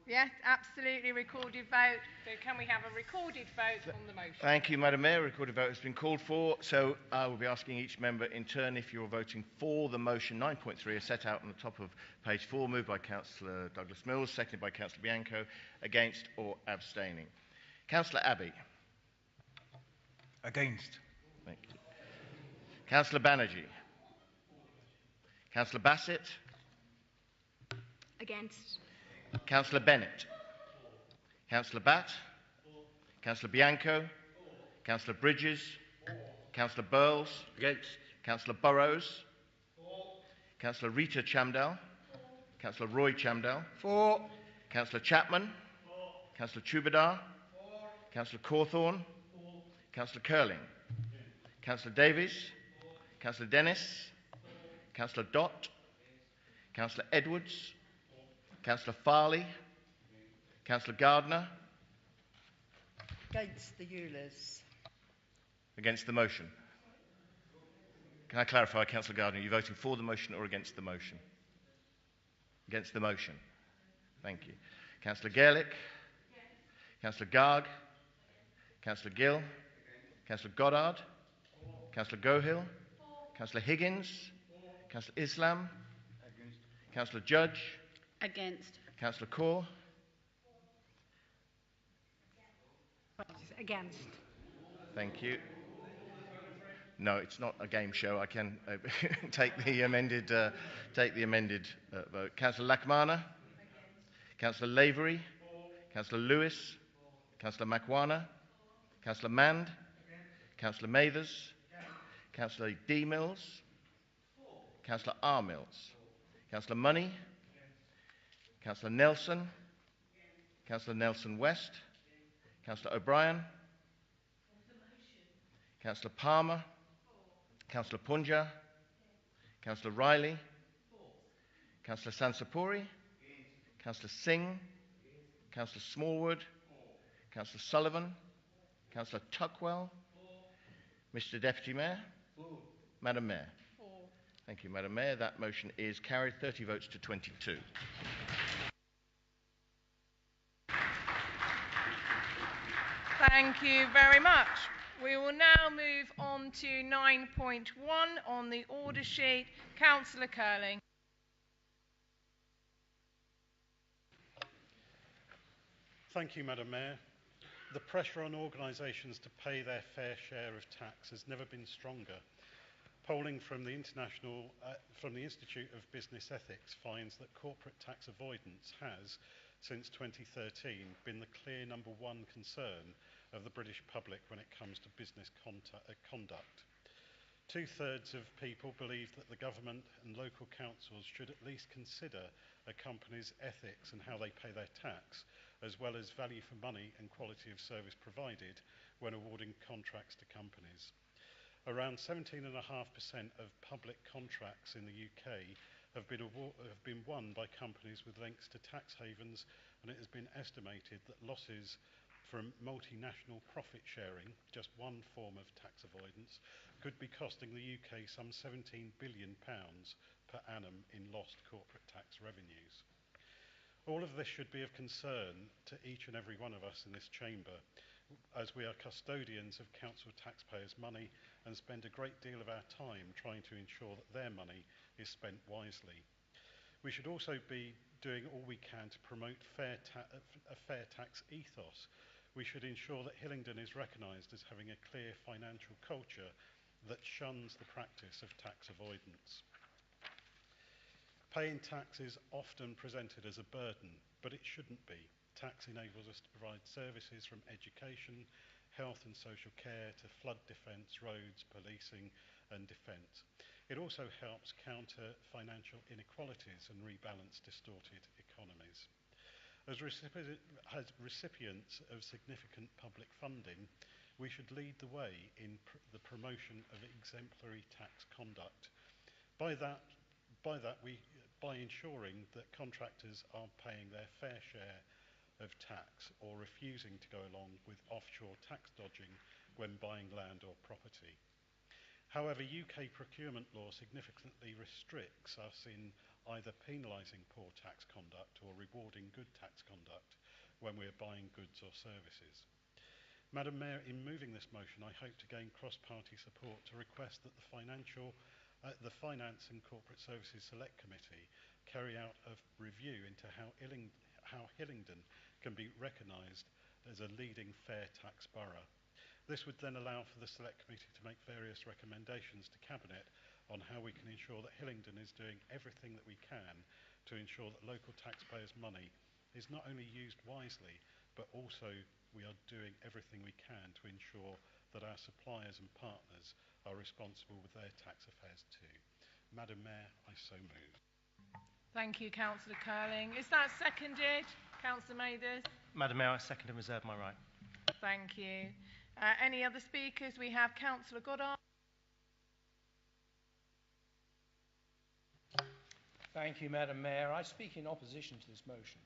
Yes, absolutely, recorded vote. So can we have a recorded vote on the motion? Thank you, Madam Mayor. A recorded vote has been called for. So I will be asking each member in turn if you're voting for the motion 9.3 as set out on the top of page 4, moved by Councillor Douglas Mills, seconded by Councillor Bianco, against or abstaining. Councillor Abbey. Against. Thank you. Councillor Banerjee. Councillor Bassett. Against. Councillor Bennett. Councillor Batt. Councillor Bianco. Councillor Bridges. Councillor Burles. Against. Councillor Burrows. Councillor Rita Chamdell. Councillor Roy Chamdell. For. Councillor Chapman. Councillor Chubadar. Councillor Cawthorne. Councillor Curling. Councillor Davies. Councillor Dennis. Councillor Dott. Councillor Edwards. Councillor Farley. Councillor Gardner. Against the ULEZ. Against the motion. Can I clarify, Councillor Gardner, are you voting for the motion or against the motion? Against the motion. Thank you. Councillor Gaelic. Councillor Garg. Councillor Gill. Councillor Goddard. Councillor Gohill. Councillor Higgins. Councillor Islam. Councillor Judge. Against. Councillor Kaur. Against. Thank you. No, it's not a game show. I can take the amended vote. Councillor Lakmana. Councillor Lavery. Councillor Lewis. Councillor Makwana. Councillor Mand. Councillor Mathers. Councillor D. Mills. Councillor R. Mills. Councillor Money. Councillor Nelson. Councillor Nelson West. Councillor O'Brien. Councillor Palmer. Councillor Punja. Councillor Riley. Councillor Sansapuri. Councillor Singh. Councillor Smallwood. Councillor Sullivan. Councillor Tuckwell. Mr. Deputy Mayor. Madam Mayor. Thank you, Madam Mayor. That motion is carried, 30 votes to 22. Thank you very much. We will now move on to 9.1 on the order sheet. Councillor Curling. Thank you, Madam Mayor. The pressure on organisations to pay their fair share of tax has never been stronger. Polling from the Institute of Business Ethics finds that corporate tax avoidance has, since 2013, been the clear number one concern of the British public when it comes to business conduct. 2/3 of people believe that the government and local councils should at least consider a company's ethics and how they pay their tax, as well as value for money and quality of service provided when awarding contracts to companies. Around 17.5% of public contracts in the UK have been won by companies with links to tax havens, and it has been estimated that losses from multinational profit sharing, just one form of tax avoidance, could be costing the UK some £17 billion per annum in lost corporate tax revenues. All of this should be of concern to each and every one of us in this chamber, as we are custodians of council taxpayers' money and spend a great deal of our time trying to ensure that their money is spent wisely. We should also be doing all we can to promote a fair tax ethos. We should ensure that Hillingdon is recognised as having a clear financial culture that shuns the practice of tax avoidance. Paying tax is often presented as a burden, but it shouldn't be. Tax enables us to provide services from education, health and social care to flood defence, roads, policing and defence. It also helps counter financial inequalities and rebalance distorted economies. As recipients of significant public funding, we should lead the way in the promotion of exemplary tax conduct. By ensuring that contractors are paying their fair share of tax or refusing to go along with offshore tax dodging when buying land or property. However, UK procurement law significantly restricts us in either penalising poor tax conduct or rewarding good tax conduct when we're buying goods or services. Madam Mayor, in moving this motion, I hope to gain cross-party support to request that the Finance and Corporate Services Select Committee carry out a review into how Hillingdon can be recognised as a leading fair tax borough. This would then allow for the Select Committee to make various recommendations to Cabinet on how we can ensure that Hillingdon is doing everything that we can to ensure that local taxpayers' money is not only used wisely, but also we are doing everything we can to ensure that our suppliers and partners are responsible with their tax affairs too. Madam Mayor, I so move. Thank you, Councillor Curling. Is that seconded? Councillor Mathers? Madam Mayor, I second and reserve my right. Thank you. Any other speakers? We have Councillor Goddard. Thank you, Madam Mayor. I speak in opposition to this motion.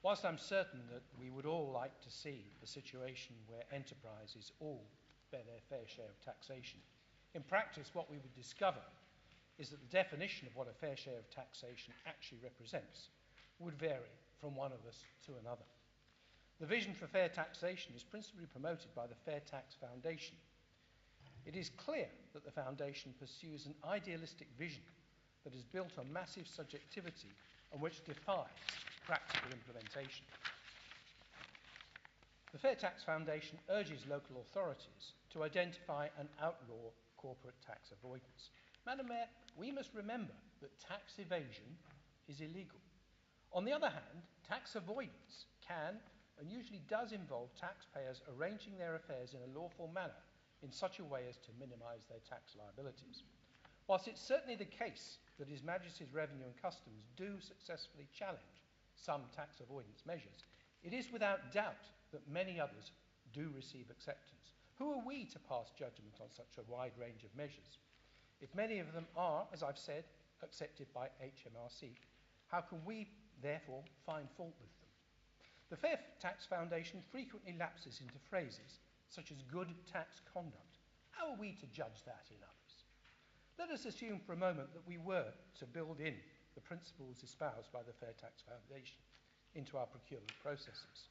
Whilst I'm certain that we would all like to see a situation where enterprises all bear their fair share of taxation, in practice what we would discover is that the definition of what a fair share of taxation actually represents would vary from one of us to another. The vision for fair taxation is principally promoted by the Fair Tax Foundation. It is clear that the Foundation pursues an idealistic vision that is built on massive subjectivity and which defies practical implementation. The Fair Tax Foundation urges local authorities to identify and outlaw corporate tax avoidance. Madam Mayor, we must remember that tax evasion is illegal. On the other hand, tax avoidance can and usually does involve taxpayers arranging their affairs in a lawful manner in such a way as to minimise their tax liabilities. Whilst it's certainly the case that His Majesty's Revenue and Customs do successfully challenge some tax avoidance measures, it is without doubt that many others do receive acceptance. Who are we to pass judgment on such a wide range of measures? If many of them are, as I've said, accepted by HMRC, how can we therefore find fault with them? The Fair Tax Foundation frequently lapses into phrases such as good tax conduct. How are we to judge that in others? Let us assume for a moment that we were to build in the principles espoused by the Fair Tax Foundation into our procurement processes.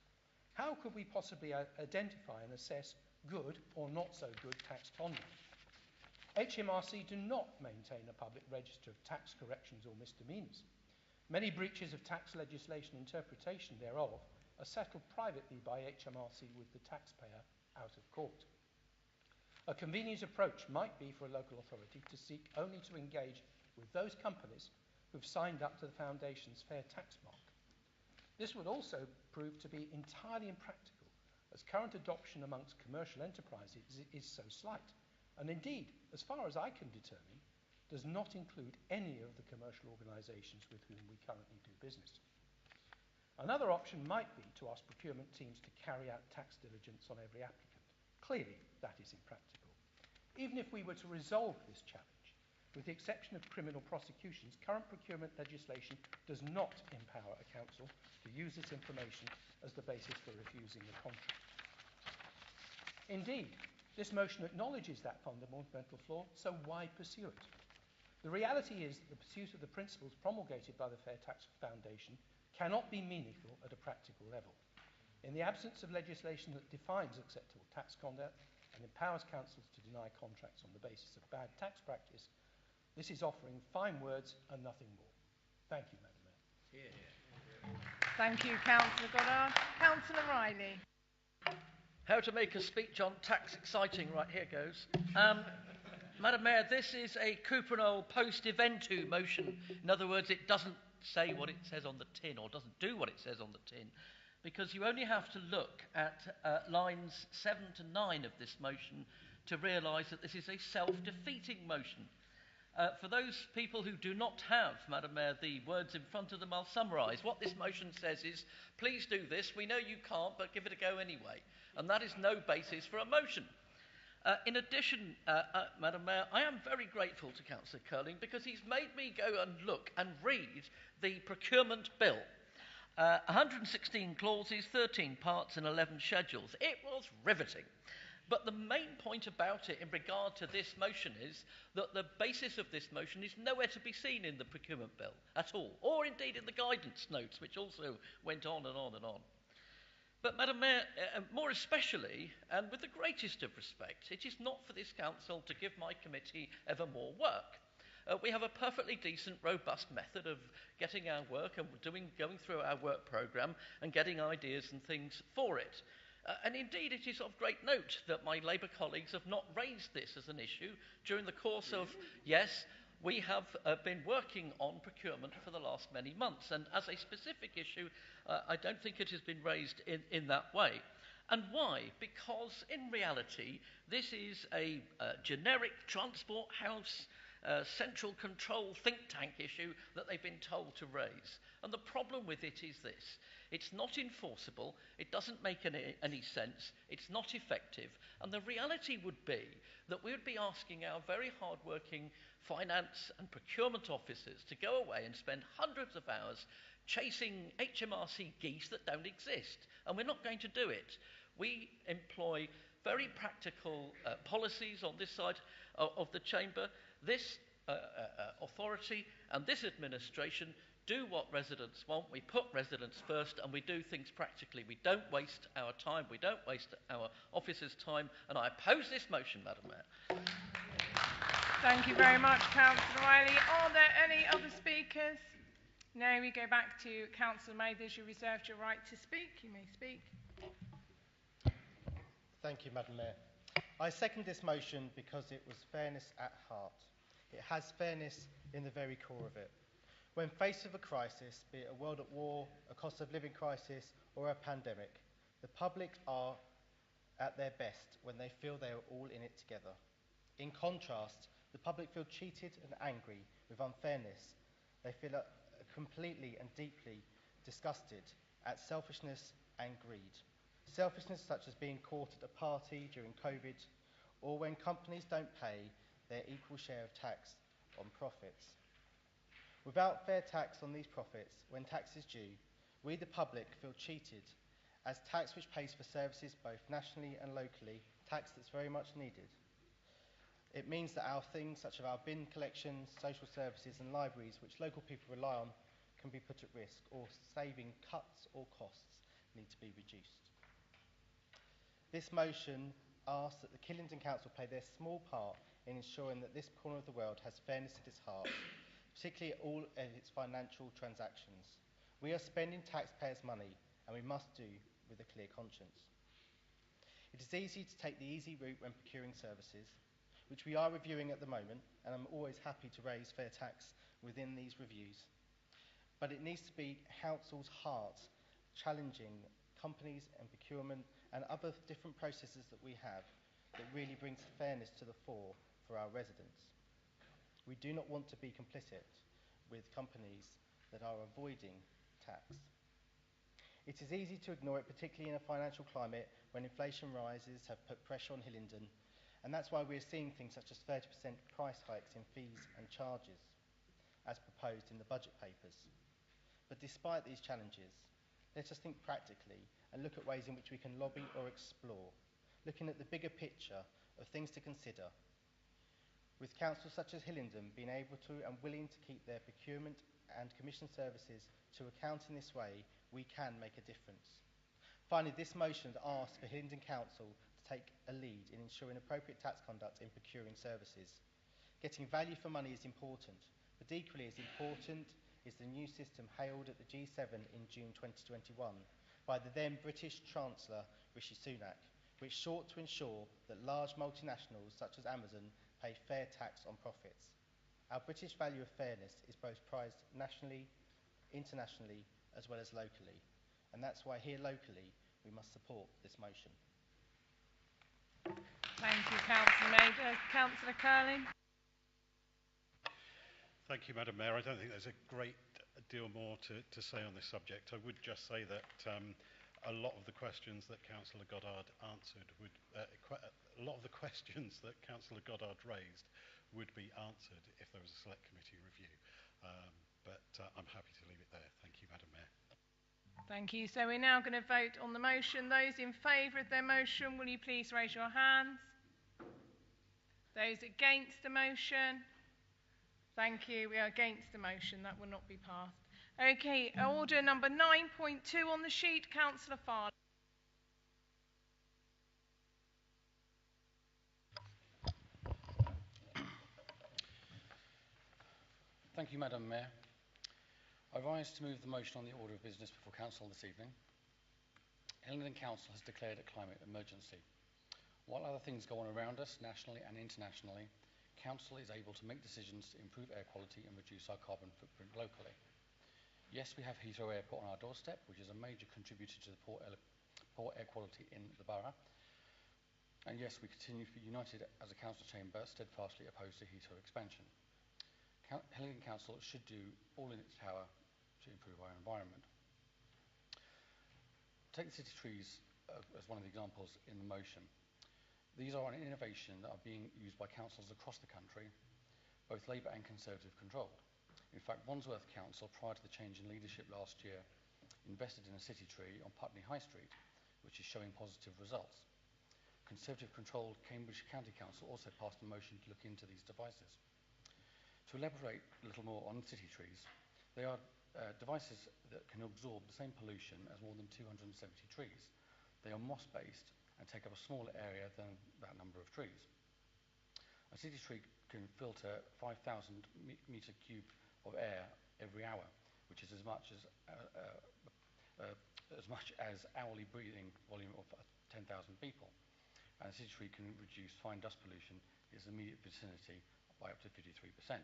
How could we possibly identify and assess good or not so good tax conduct? HMRC do not maintain a public register of tax corrections or misdemeanours. Many breaches of tax legislation interpretation thereof are settled privately by HMRC with the taxpayer out of court. A convenient approach might be for a local authority to seek only to engage with those companies who've signed up to the Foundation's fair tax mark. This would also prove to be entirely impractical, as current adoption amongst commercial enterprises is so slight, and indeed, as far as I can determine, does not include any of the commercial organisations with whom we currently do business. Another option might be to ask procurement teams to carry out tax diligence on every applicant. Clearly, that is impractical. Even if we were to resolve this challenge, with the exception of criminal prosecutions, current procurement legislation does not empower a council to use this information as the basis for refusing a contract. Indeed, this motion acknowledges that fundamental flaw, so why pursue it? The reality is that the pursuit of the principles promulgated by the Fair Tax Foundation cannot be meaningful at a practical level. In the absence of legislation that defines acceptable tax conduct and empowers councils to deny contracts on the basis of bad tax practice, this is offering fine words and nothing more. Thank you, Madam Mayor. Thank you, Councillor Goddard. Councillor Riley. How to make a speech on tax exciting. Right, here goes. Madam Mayor, this is a Cooper post-eventu motion. In other words, it doesn't say what it says on the tin or doesn't do what it says on the tin, because you only have to look at lines 7 to 9 of this motion to realise that this is a self-defeating motion. For those people who do not have, Madam Mayor, the words in front of them, I'll summarise. What this motion says is, please do this, we know you can't, but give it a go anyway. And that is no basis for a motion. In addition, Madam Mayor, I am very grateful to Councillor Curling because he's made me go and look and read the procurement bill. 116 clauses, 13 parts and 11 schedules. It was riveting. But the main point about it in regard to this motion is that the basis of this motion is nowhere to be seen in the procurement bill at all, or indeed in the guidance notes, which also went on and on and on. But, Madam Mayor, more especially, and with the greatest of respect, it is not for this council to give my committee ever more work. We have a perfectly decent, robust method of getting our work and going through our work programme and getting ideas and things for it. And indeed, it is of great note that my Labour colleagues have not raised this as an issue during the course of, yes, we have been working on procurement for the last many months. And as a specific issue, I don't think it has been raised in that way. And why? Because in reality, this is a generic transport house central control think tank issue that they've been told to raise. And the problem with it is this. It's not enforceable, it doesn't make any sense, it's not effective, and the reality would be that we would be asking our very hard-working finance and procurement officers to go away and spend hundreds of hours chasing HMRC geese that don't exist, and we're not going to do it. We employ very practical policies on this side of the chamber. This authority and this administration do what residents want. We put residents first and we do things practically. We don't waste our time, we don't waste our officers' time, and I oppose this motion, Madam Mayor. Thank you very much, Councillor Riley. Are there any other speakers? No, we go back to Councillor Mathers. You reserved your right to speak. You may speak. Thank you, Madam Mayor. I second this motion because it was fairness at heart. It has fairness in the very core of it. When faced with a crisis, be it a world at war, a cost of living crisis, or a pandemic, the public are at their best when they feel they are all in it together. In contrast, the public feel cheated and angry with unfairness. They feel completely and deeply disgusted at selfishness and greed. Selfishness such as being caught at a party during COVID, or when companies don't pay their equal share of tax on profits. Without fair tax on these profits, when tax is due, we the public feel cheated, as tax which pays for services both nationally and locally, tax that's very much needed. It means that our things such as our bin collections, social services and libraries which local people rely on can be put at risk, or saving cuts or costs need to be reduced. This motion asks that the Hillingdon Council play their small part in ensuring that this corner of the world has fairness at its heart, particularly all of its financial transactions. We are spending taxpayers' money, and we must do with a clear conscience. It is easy to take the easy route when procuring services, which we are reviewing at the moment, and I'm always happy to raise fair tax within these reviews. But it needs to be council's heart, challenging companies and procurement and other different processes that we have that really brings fairness to the fore for our residents. We do not want to be complicit with companies that are avoiding tax. It is easy to ignore it, particularly in a financial climate when inflation rises have put pressure on Hillingdon, and that's why we're seeing things such as 30% price hikes in fees and charges, as proposed in the budget papers. But despite these challenges, let us think practically and look at ways in which we can lobby or explore, looking at the bigger picture of things to consider. With councils such as Hillingdon being able to and willing to keep their procurement and commission services to account in this way, we can make a difference. Finally, this motion asks for Hillingdon Council to take a lead in ensuring appropriate tax conduct in procuring services. Getting value for money is important, but equally as important is the new system hailed at the G7 in June 2021 by the then British Chancellor Rishi Sunak, which sought to ensure that large multinationals such as Amazon pay fair tax on profits. Our British value of fairness is both prized nationally internationally as well as locally. And that's why here locally we must support this motion. Thank you, Councillor Major. Councillor Curling. Thank you, Madam Mayor. I don't think there's a great deal more to say on this subject. I would just say that a lot of the questions that Councillor Goddard answered would, a lot of the questions that Councillor Goddard raised would be answered if there was a select committee review. But I'm happy to leave it there. Thank you, Madam Mayor. Thank you. So we're now going to vote on the motion. Those in favour of their motion, will you please raise your hands? Those against the motion? Thank you. We are against the motion. That will not be passed. Okay, order number 9.2 on the sheet. Councillor Farley. Thank you, Madam Mayor. I rise to move the motion on the order of business before Council this evening. Hillingdon Council has declared a climate emergency. While other things go on around us, nationally and internationally, Council is able to make decisions to improve air quality and reduce our carbon footprint locally. Yes, we have Heathrow Airport on our doorstep, which is a major contributor to the poor air quality in the borough. And yes, we continue to be united as a council chamber, steadfastly opposed to Heathrow expansion. Hillingdon Council should do all in its power to improve our environment. Take the city trees as one of the examples in the motion. These are an innovation that are being used by councils across the country, both Labour and Conservative controlled. In fact, Wandsworth Council, prior to the change in leadership last year, invested in a city tree on Putney High Street, which is showing positive results. Conservative controlled Cambridge County Council also passed a motion to look into these devices. To elaborate a little more on city trees, they are devices that can absorb the same pollution as more than 270 trees. They are moss-based and take up a smaller area than that number of trees. A city tree can filter 5,000 metre cube of air every hour, which is as much as hourly breathing volume of 10,000 people. And a city tree can reduce fine dust pollution in its immediate vicinity by up to 53%.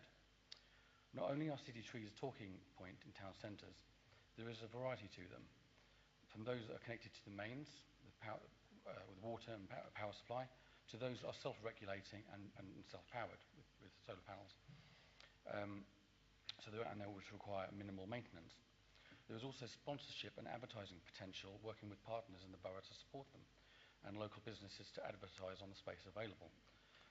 Not only are city trees a talking point in town centres, there is a variety to them, from those that are connected to the mains, with water and power supply, to those that are self-regulating and self-powered with solar panels. And they always require minimal maintenance. There is also sponsorship and advertising potential working with partners in the borough to support them, and local businesses to advertise on the space available.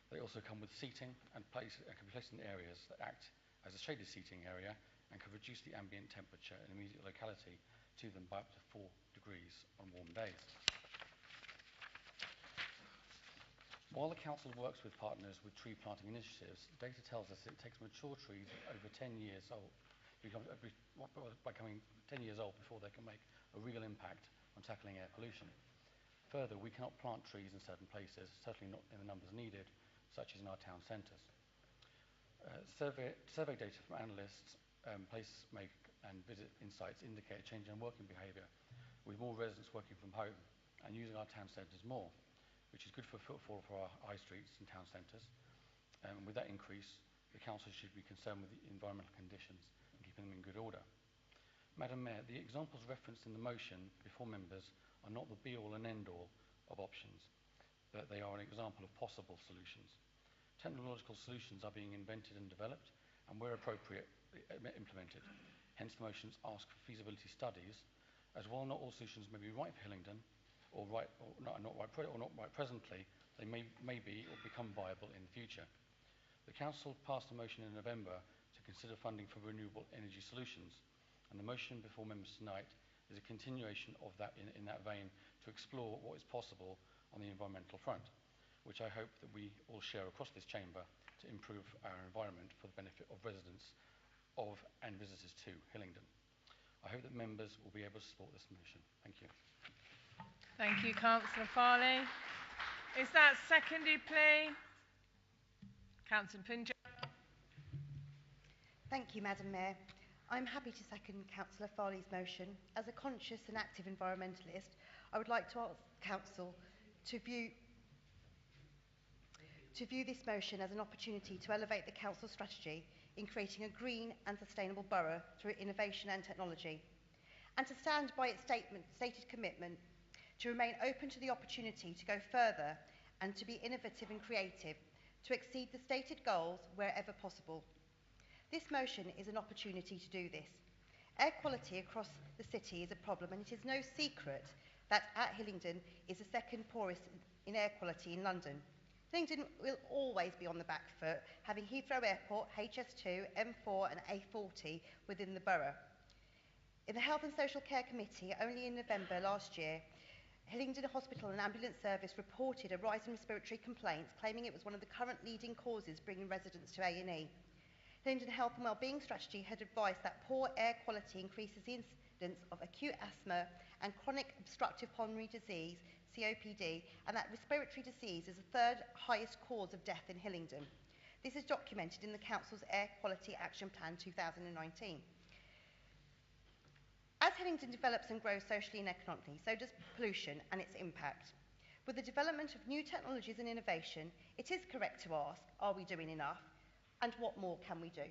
They also come with seating and can be placed in areas that act as a shaded seating area and can reduce the ambient temperature in immediate locality to them by up to 4 degrees on warm days. While the council works with partners with tree planting initiatives, data tells us it takes mature trees over 10 years old, becoming 10 years old before they can make a real impact on tackling air pollution. Further, we cannot plant trees in certain places, certainly not in the numbers needed, such as in our town centres. Survey data from analysts, place make and visit insights indicate a change in working behaviour, with more residents working from home and using our town centres more, which is good for footfall for our high streets and town centres. With that increase, the council should be concerned with the environmental conditions and keeping them in good order. Madam Mayor, the examples referenced in the motion before members are not the be-all and end-all of options, but they are an example of possible solutions. Technological solutions are being invented and developed, and where appropriate, implemented. Hence, the motions ask for feasibility studies, as while not all solutions may be right for Hillingdon, or not right presently, they may be or become viable in the future. The Council passed a motion in November to consider funding for renewable energy solutions, and the motion before members tonight is a continuation of that in that vein to explore what is possible on the environmental front, which I hope that we all share across this chamber to improve our environment for the benefit of residents of and visitors to Hillingdon. I hope that members will be able to support this motion. Thank you. Thank you, Councillor Farley. Is that seconded, please? Councillor Punjab. Thank you, Madam Mayor. I'm happy to second Councillor Farley's motion. As a conscious and active environmentalist, I would like to ask Council to view this motion as an opportunity to elevate the Council strategy in creating a green and sustainable borough through innovation and technology, and to stand by its stated commitment to remain open to the opportunity to go further and to be innovative and creative, to exceed the stated goals wherever possible. This motion is an opportunity to do this. Air quality across the city is a problem, and it is no secret that at Hillingdon is the second poorest in air quality in London. Hillingdon will always be on the back foot, having Heathrow Airport, HS2, M4 and A40 within the borough. In the Health and Social Care Committee, only in November last year, Hillingdon Hospital and Ambulance Service reported a rise in respiratory complaints, claiming it was one of the current leading causes bringing residents to A&E. Hillingdon Health and Wellbeing Strategy had advised that poor air quality increases the incidence of acute asthma and chronic obstructive pulmonary disease, COPD, and that respiratory disease is the third highest cause of death in Hillingdon. This is documented in the Council's Air Quality Action Plan 2019. As Hillingdon develops and grows socially and economically, so does pollution and its impact. With the development of new technologies and innovation, it is correct to ask, are we doing enough? And what more can we do?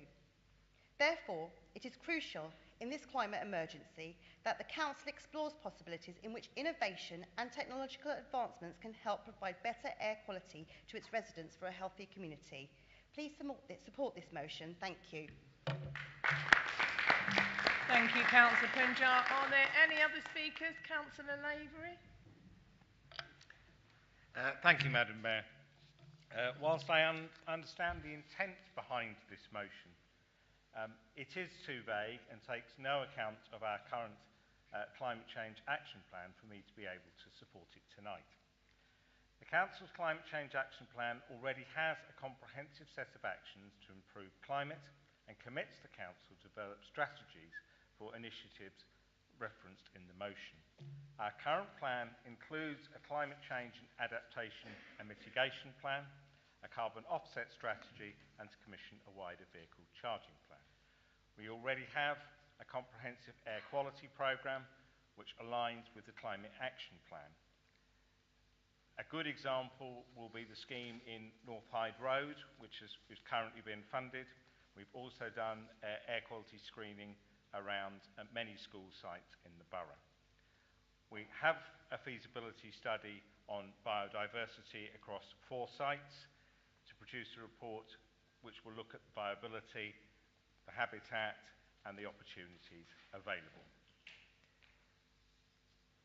Therefore, it is crucial in this climate emergency that the Council explores possibilities in which innovation and technological advancements can help provide better air quality to its residents for a healthy community. Please support this motion. Thank you. Thank you, Councillor Punjar. Are there any other speakers? Councillor Lavery. Thank you, Madam Mayor. Whilst I understand the intent behind this motion, it is too vague and takes no account of our current climate change action plan for me to be able to support it tonight. The Council's Climate Change Action Plan already has a comprehensive set of actions to improve climate and commits the Council to develop strategies for initiatives referenced in the motion. Our current plan includes a climate change and adaptation and mitigation plan, a carbon offset strategy, and to commission a wider vehicle charging plan. We already have a comprehensive air quality programme which aligns with the climate action plan. A good example will be the scheme in North Hyde Road, which is currently being funded. We've also done air quality screening around many school sites in the borough. We have a feasibility study on biodiversity across 4 sites to produce a report which will look at the viability, the habitat and the opportunities available.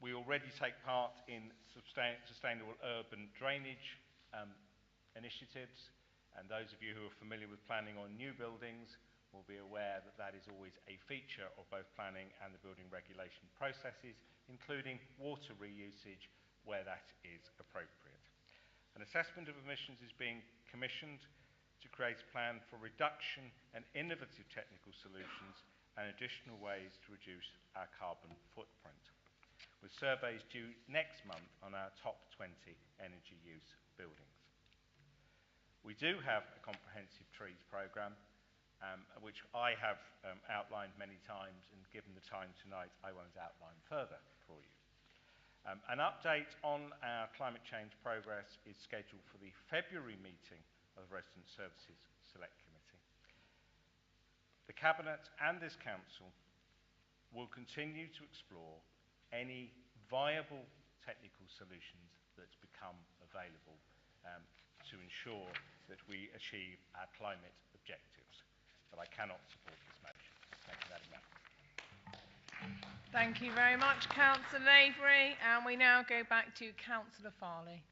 We already take part in sustainable urban drainage initiatives, and those of you who are familiar with planning on new buildings will be aware that that is always a feature of both planning and the building regulation processes, including water reusage where that is appropriate. An assessment of emissions is being commissioned to create a plan for reduction and innovative technical solutions and additional ways to reduce our carbon footprint, with surveys due next month on our top 20 energy use buildings. We do have a comprehensive trees programme, which I have outlined many times, and given the time tonight, I won't outline further for you. An update on our climate change progress is scheduled for the February meeting of the Resident Services Select Committee. The Cabinet and this Council will continue to explore any viable technical solutions that become available to ensure that we achieve our climate objectives. But I cannot support this motion. Thank you, Madam Mayor. Thank you very much, Councillor Lavery. And we now go back to Councillor Farley.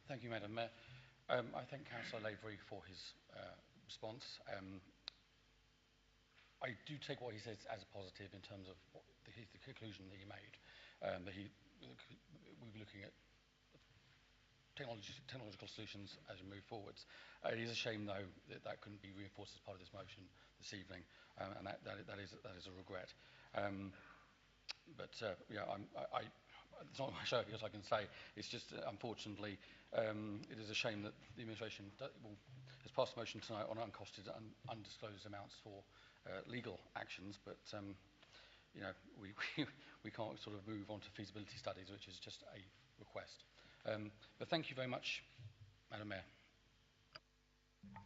Thank you, Madam Mayor. I thank Councillor Lavery for his response. I do take what he says as a positive in terms of the conclusion that he made, that we'll be looking at technological solutions as we move forwards. It is a shame, though, that that couldn't be reinforced as part of this motion this evening, and that is a regret. Yeah, it's not much else I can say. It's just, unfortunately, it is a shame that the administration has passed a motion tonight on uncosted and undisclosed amounts for legal actions, but you know, we can't sort of move on to feasibility studies, which is just a request. But thank you very much Madam Mayor.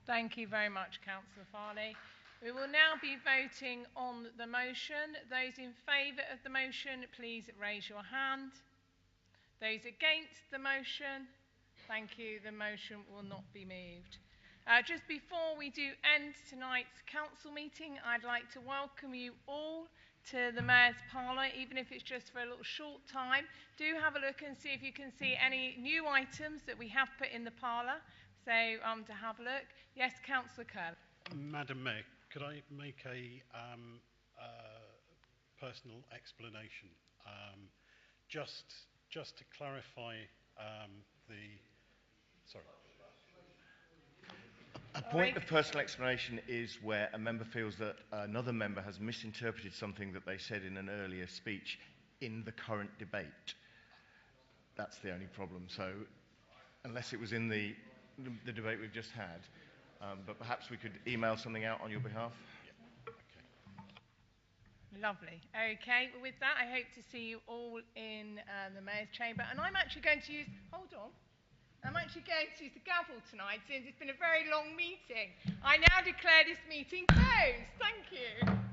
Thank you very much, Councillor Farley. We will now be voting on the motion. Those in favour of the motion, please raise your hand. Those against the motion, thank you, the motion will not be moved. Just before we do end tonight's council meeting, I'd like to welcome you all to the Mayor's Parlour, even if it's just for a little short time. Do have a look and see if you can see any new items that we have put in the parlour. So to have a look. Yes, Councillor Curl. Madam Mayor, could I make a personal explanation? Just to clarify sorry. A point of personal explanation is where a member feels that another member has misinterpreted something that they said in an earlier speech in the current debate. That's the only problem. So, unless it was in the debate we've just had, but perhaps we could email something out on your behalf. Yeah. Okay. Lovely. Okay, well, with that, I hope to see you all in the Mayor's Chamber. And I'm actually going to use... Hold on. I'm actually going to use the gavel tonight since it's been a very long meeting. I now declare this meeting closed. Thank you.